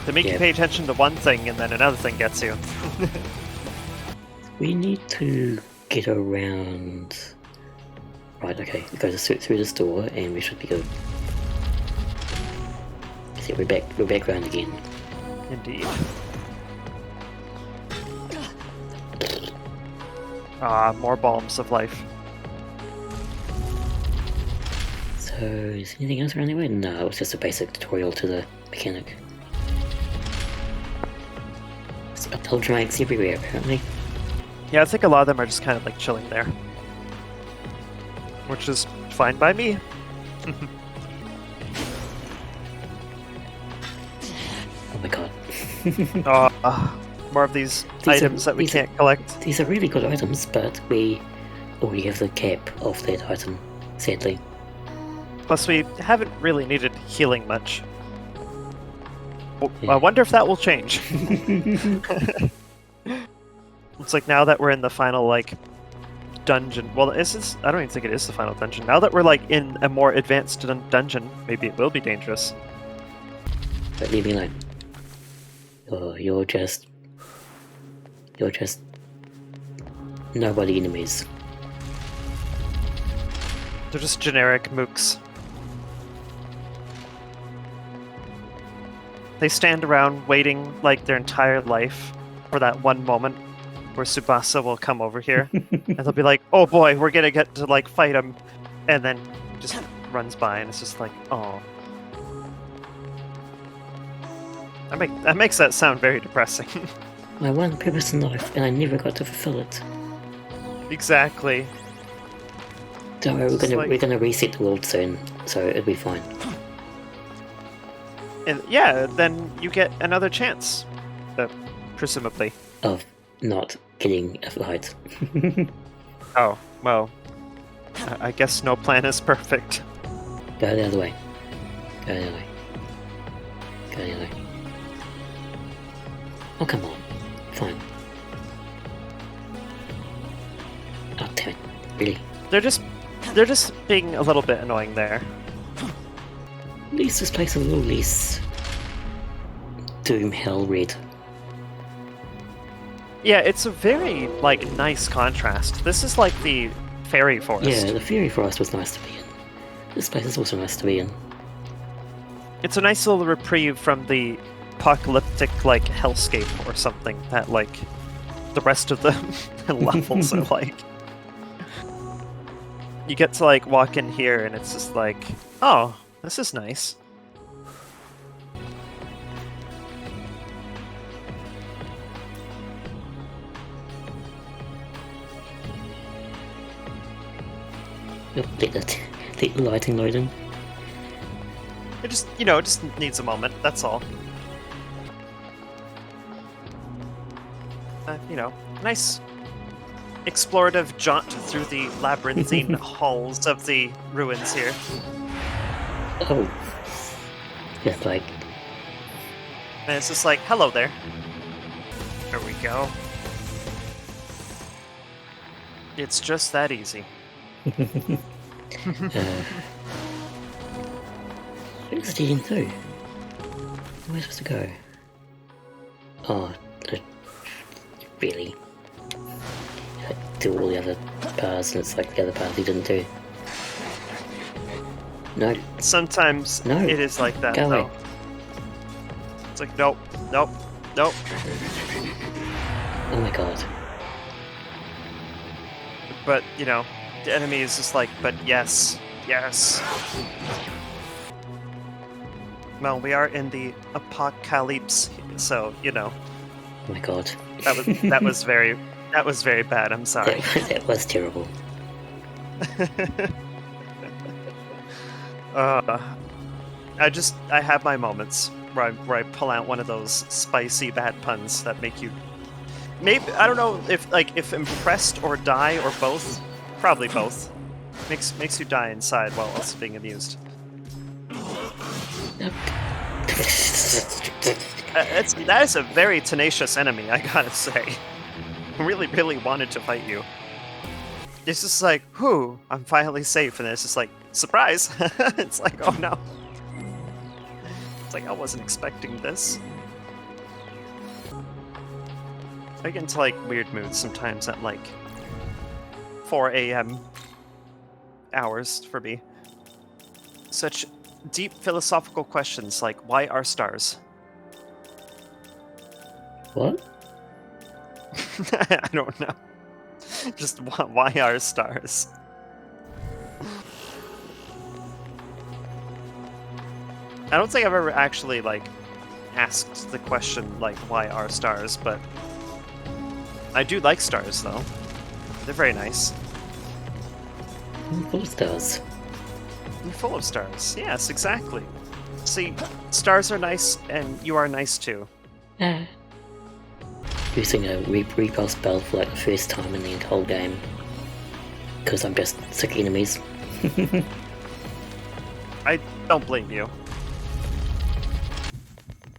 They make you Yeah. pay attention to one thing, and then another thing gets you. We need to get around. Right, okay, we go through this door, and we should be good. See, we're back round again. Indeed. Ah, more bombs of life. So, is anything else around the way? No, it's just a basic tutorial to the mechanic. It's uphill dramatics everywhere, apparently. Yeah, I think a lot of them are just kind of like chilling there. Which is fine by me. Oh my god. More of these items that we can't collect. These are really good items, but we already have the cap of that item, sadly. Plus, we haven't really needed healing much. Yeah. I wonder if that will change. It's like now that we're in the final, like, dungeon. Well, is this? I don't even think it is the final dungeon. Now that we're, like, in a more advanced dungeon, maybe it will be dangerous. But leave me alone. You're just nobody enemies. They're just generic mooks. They stand around waiting like their entire life for that one moment where Tsubasa will come over here and they'll be like, oh boy, we're gonna get to like fight him, and then just runs by and it's just like, oh. That makes that sound very depressing. My one purpose in life, and I never got to fulfill it. Exactly. Don't worry, we're gonna reset the world soon, so it'll be fine. And yeah, then you get another chance, presumably. Of not getting a flight. Oh, well, I guess no plan is perfect. Go the other way. Go the other way. Go the other way. Oh, come on. Fine. Oh, damn it. Really? They're just being a little bit annoying there. At least this place is a little less Doom Hell Red. Yeah, it's a very, like, nice contrast. This is like the fairy forest. Yeah, the Fairy Forest was nice to be in. This place is also nice to be in. It's a nice little reprieve from the apocalyptic, like, hellscape or something that, like, the rest of the levels are like. You get to, like, walk in here and it's just like, oh, this is nice. Let the lighting load in. It just, it just needs a moment, that's all. Nice explorative jaunt through the labyrinthine halls of the ruins here. Oh. Just like... And it's just like, hello there. There we go. It's just that easy. Where's it leading to? Where am I supposed to go? Oh, really? I do all the other paths and it's like the other path you didn't do. No. Sometimes No. it is like that, Go though. away. It's like, nope, nope, nope. Oh my god. But, the enemy is just like, but yes, yes. Well, we are in the apocalypse, so, Oh my god. that was very bad, I'm sorry. That was terrible. I have my moments where I pull out one of those spicy bad puns that make you, maybe, I don't know if impressed or die or both, probably both, makes you die inside while also being amused. That is a very tenacious enemy, I gotta say. Really, really wanted to fight you. It's just like, whew, I'm finally safe, and then it's just like, surprise! It's like, oh no. It's like, I wasn't expecting this. I get into, like, weird moods sometimes at, like, 4 a.m. hours for me. Such deep philosophical questions like, why are stars? What? I don't know. Just why are stars? I don't think I've ever actually, like, asked the question, like, why are stars, but I do like stars, though. They're very nice. Full of stars. You're full of stars. Yes, exactly. See, stars are nice, and you are nice, too. Using a recall spell for like the first time in the whole game. Because I'm just sick of enemies. I don't blame you.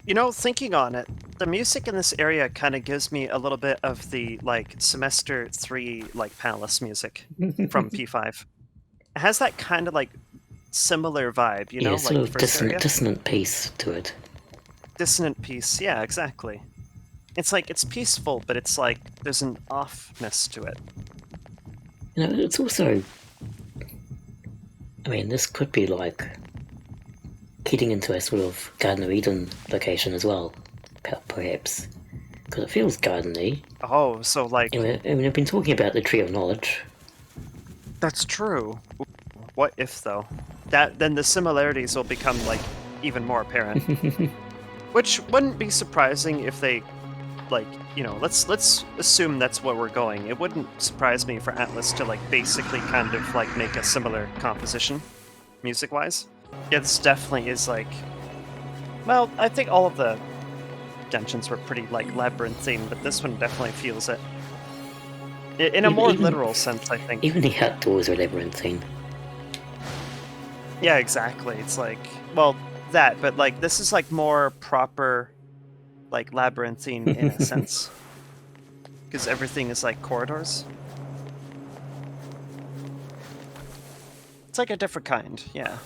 You know, thinking on it, the music in this area kind of gives me a little bit of the, like, Semester 3, like, Palace music from P5. It has that kind of, like, similar vibe, you know? Yeah, sort like of the first area? dissonant piece to it. Dissonant piece, yeah, exactly. It's like, it's peaceful, but it's like, there's an offness to it. You know, it's also... I mean, this could be like... getting into a sort of Garden of Eden location as well, perhaps. Because it feels garden-y. Oh, so like... I mean, I've been talking about the Tree of Knowledge. That's true. What if, though? Then the similarities will become, like, even more apparent. Which wouldn't be surprising if they, like, you know, let's assume that's where we're going. It wouldn't surprise me for Atlas to, like, basically kind of, like, make a similar composition, music-wise. Yeah, this definitely is, like... Well, I think all of the Genshins were pretty, like, labyrinthine, but this one definitely feels it. In a more literal sense, I think. Even the outdoors are labyrinthine. Yeah, exactly. It's like... Well, that, but, like, this is, like, more proper, like, labyrinthine in a sense. Because everything is, like, corridors. It's like a different kind, yeah.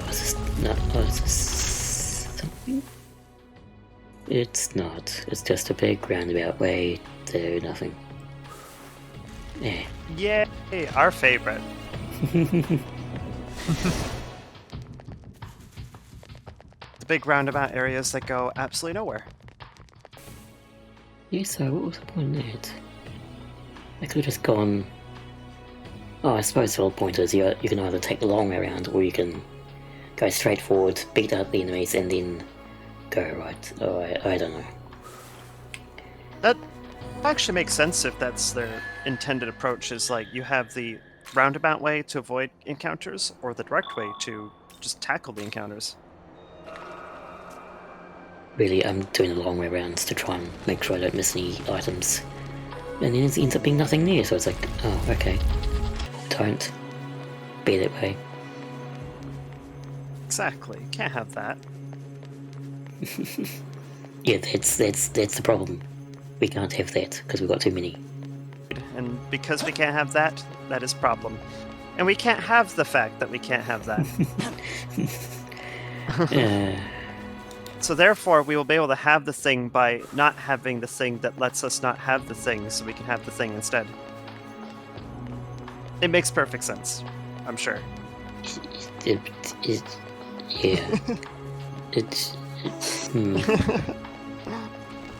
Is this something? It's not. It's just a big roundabout way to nothing. Eh. Yay! Our favorite. The big roundabout areas that go absolutely nowhere. Yeah, so what was the point of that? I could have just gone... Oh, I suppose the whole point is you can either take the long way around, or you can go straight forward, beat out the enemies, and then go right. Oh, I don't know. That actually makes sense if that's their intended approach, is like you have the roundabout way to avoid encounters, or the direct way to just tackle the encounters. Really, I'm doing the long way around to try and make sure I don't miss any items. And then it ends up being nothing there, so it's like, oh, okay. Don't be that way. Exactly. Can't have that. Yeah, that's the problem. We can't have that, because we've got too many. And because we can't have that, that is a problem. And we can't have the fact that we can't have that. So therefore, we will be able to have the thing by not having the thing that lets us not have the thing, so we can have the thing instead. It makes perfect sense, I'm sure. Yeah.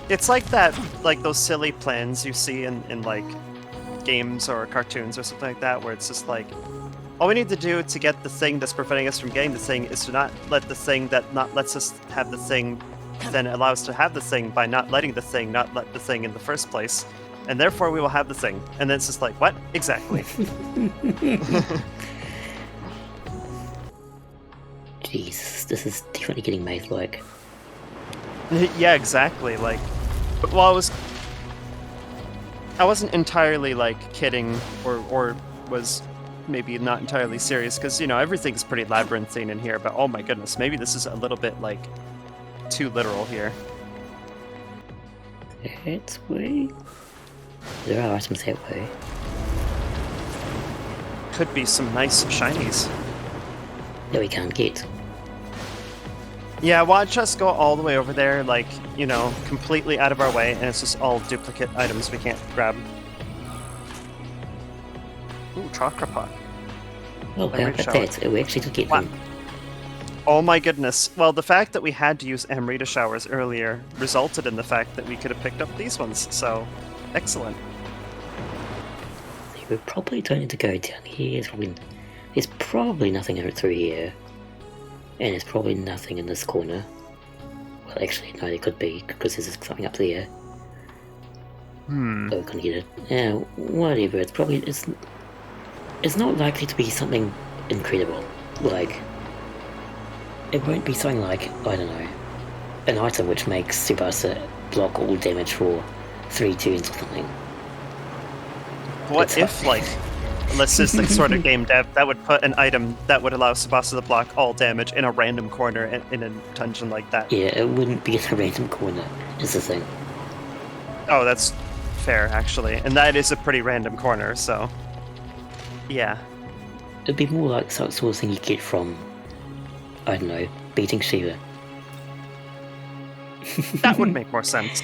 It's like that, like those silly plans you see in like games or cartoons or something like that, where it's just like, all we need to do to get the thing that's preventing us from getting the thing is to not let the thing that not lets us have the thing then allow us to have the thing by not letting the thing not let the thing in the first place. And therefore we will have the thing. And then it's just like, what? Exactly. Jesus, this is definitely getting maze-like. Yeah, exactly. Like, well, I wasn't entirely like kidding, or was maybe not entirely serious, because you know everything's pretty labyrinthine in here. But oh my goodness, maybe this is a little bit like too literal here. That way. There are items that way. Could be some nice shinies that we can't get. Yeah, watch us go all the way over there, like, you know, completely out of our way, and it's just all duplicate items we can't grab. Ooh, chakra pot. Oh, how about that? We actually did get them. Oh my goodness. Well, the fact that we had to use Amrita showers earlier resulted in the fact that we could have picked up these ones, so excellent. We probably don't need to go down here. There's probably nothing through here. And there's probably nothing in this corner. Well, actually, no, there could be, because there's something up there. Oh, we couldn't get it. Yeah, whatever. It's not likely to be something incredible. Like, it won't be something like, I don't know, an item which makes Tsubasa block all damage for 3 turns or something. What if, like, let's just like sort of game dev, that would put an item that would allow Tsubasa to block all damage in a random corner in a dungeon like that? Yeah, it wouldn't be in a random corner, is the thing. Oh, that's fair, actually. And that is a pretty random corner, so... yeah. It'd be more like sort of thing you get from, I don't know, beating Shiva. That would make more sense.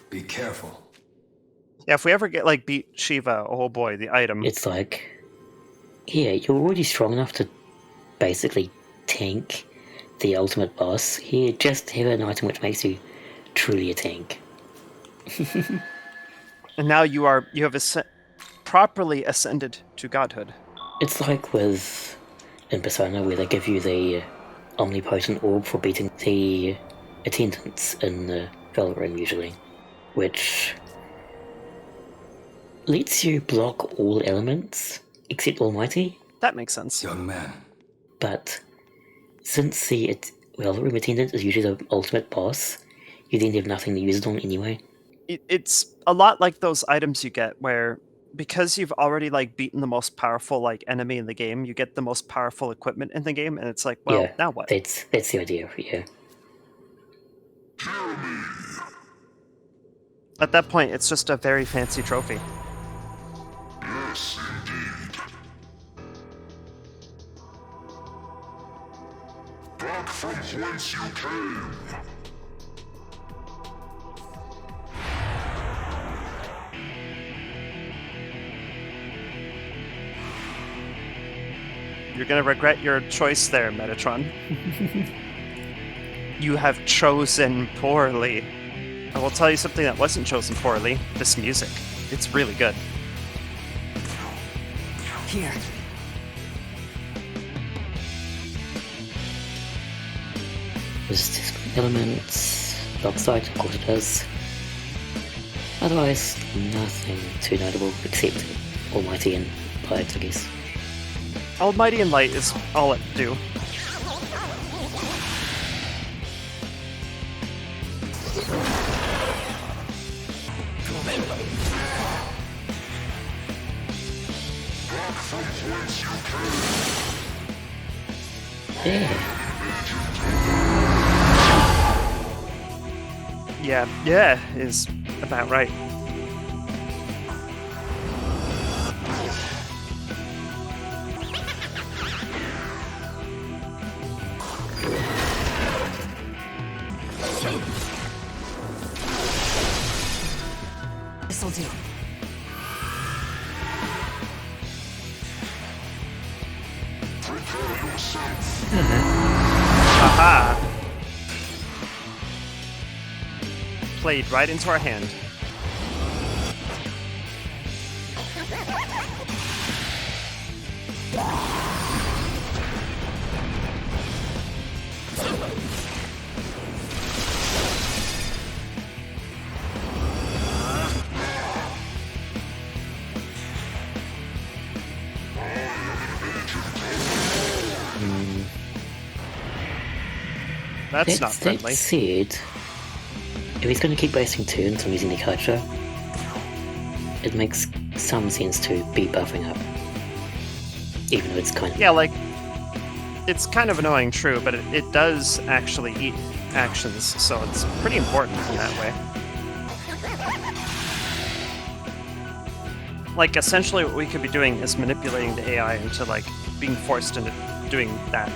Be careful. Yeah, if we ever get, like, beat Shiva, oh boy, the item. It's like, yeah, you're already strong enough to basically tank the ultimate boss. Here, just have an item which makes you truly a tank. And now you have properly ascended to godhood. It's like with in Persona where they give you the omnipotent orb for beating the attendants in the Valorant usually, which lets you block all elements except Almighty. That makes sense. Young man. But since the room attendant is usually the ultimate boss, you then have nothing to use it on anyway. It's a lot like those items you get where, because you've already like beaten the most powerful like enemy in the game, you get the most powerful equipment in the game, and it's like, well, yeah, now what? That's the idea, yeah. At that point, it's just a very fancy trophy. Yes, indeed. Back from whence you came. You're gonna regret your choice there, Metatron. You have chosen poorly. I will tell you something that wasn't chosen poorly. This music. It's really good. Here. There's discrete elements, oxide, of course it does. Otherwise, nothing too notable except Almighty and Light, I guess. Almighty and Light is all it do. Yeah, is about right. This'll do. Aha! Played right into our hand. That's not friendly. That said, if he's going to keep wasting turns on using the Kacha, it makes some sense to be buffing up. Even though it's kind of... Yeah, like, it's kind of annoying, true, but it does actually eat actions, so it's pretty important in that way. Like, essentially what we could be doing is manipulating the AI into, like, being forced into doing that.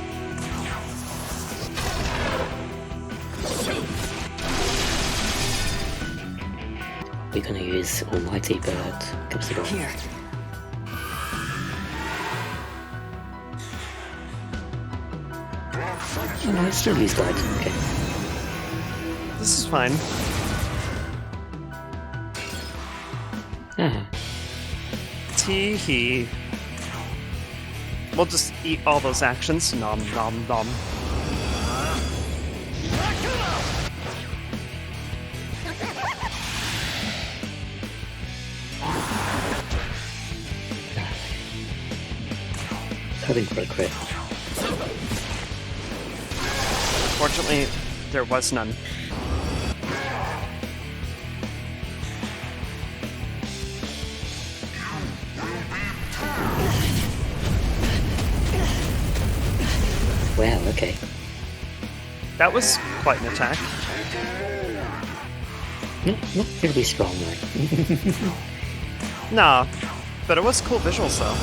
We're going to use Almighty, but give us a go. Here. Oh no, it's still used light, okay. This is fine. Ah, Tee-hee. We'll just eat all those actions. Nom nom nom. hoping for a crit. Fortunately, there was none. wow, okay. That was quite an attack. Not really strong though. Nah, but it was cool visuals though.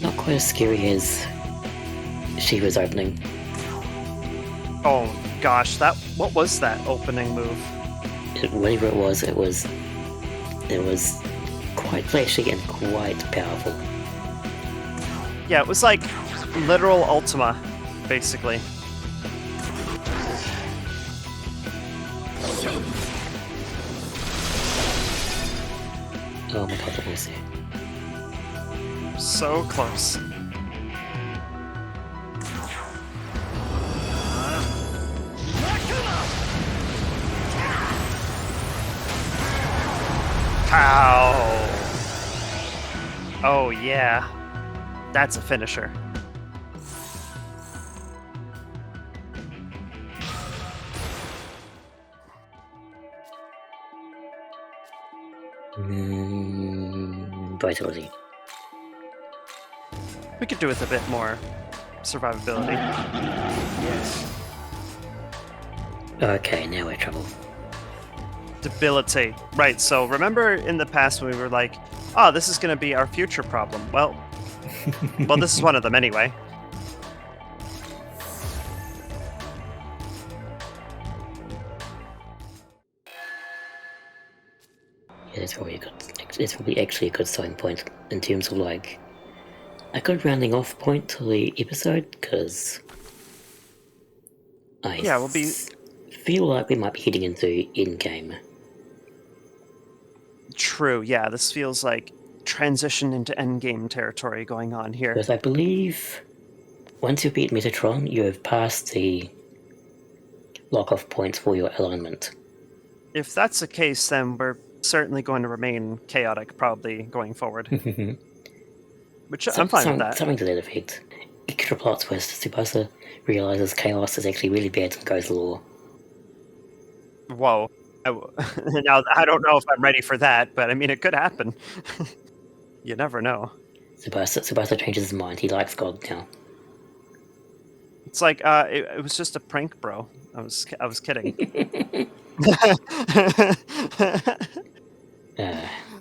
Not quite as scary as Shiva's opening. Oh gosh, what was that opening move? Whatever it was quite flashy and quite powerful. Yeah, it was like literal Ultima, basically. Oh my god, let me see. So close. Pow! Oh yeah, that's a finisher. Vitality. We could do with a bit more survivability. Yes. Okay, now we're in trouble. Debilitate. Right, so remember in the past when we were like, oh, this is going to be our future problem. Well, this is one of them anyway. Yeah, it's probably actually a good starting point in terms of like a good rounding off point to the episode, because we'll be feel like we might be heading into endgame. True, yeah, this feels like transition into endgame territory going on here. Because I believe once you beat Metatron, you have passed the lock-off points for your alignment. If that's the case, then we're certainly going to remain chaotic, probably, going forward. Which I'm fine with that. Something to that effect. Extra plot twist, Tsubasa realizes chaos is actually really bad in Ghost lore. Whoa. Now, I don't know if I'm ready for that, but I mean, it could happen. You never know. Tsubasa changes his mind. He likes God now. It's like, it was just a prank, bro. I was kidding.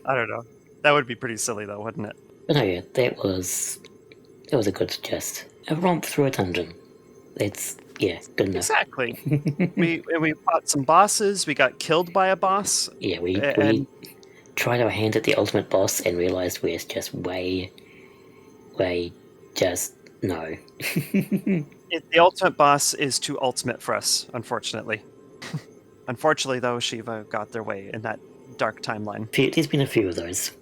I don't know. That would be pretty silly, though, wouldn't it? But no, yeah, that was a good gist. A romp through a dungeon. That's, yeah, good enough. Exactly. we fought some bosses. We got killed by a boss. Yeah, we tried our hand at the ultimate boss and realized we're just way just no. The ultimate boss is too ultimate for us, unfortunately. Unfortunately, though, Shiva got their way in that dark timeline. There's been a few of those.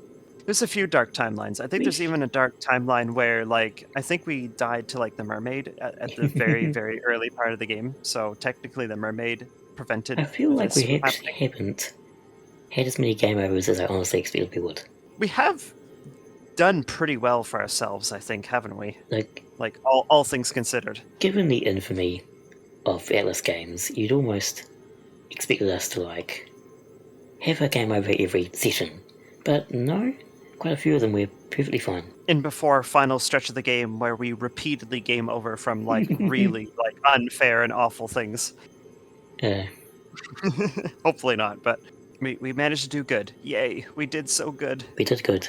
There's a few dark timelines. I think there's even a dark timeline where, like, I think we died to, like, the mermaid at the very, very early part of the game. So technically the mermaid prevented I feel like we happening. haven't had as many game overs as I honestly expected we would. We have done pretty well for ourselves, I think, haven't we? Like all things considered. Given the infamy of Atlas games, you'd almost expected us to, like, have a game over every session. But no, quite a few of them we're perfectly fine. In before final stretch of the game where we repeatedly game over from, like, really, like, unfair and awful things. Hopefully not, but we managed to do good. Yay, we did so good. We did good.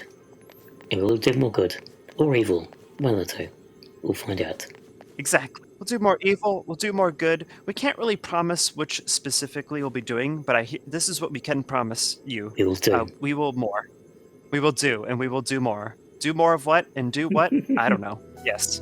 And we'll do more good. Or evil. One of the two. We'll find out. Exactly. We'll do more evil, we'll do more good. We can't really promise which specifically we'll be doing, but this is what we can promise you. We will do. We will more. We will do, and we will do more. Do more of what, and do what? I don't know. Yes.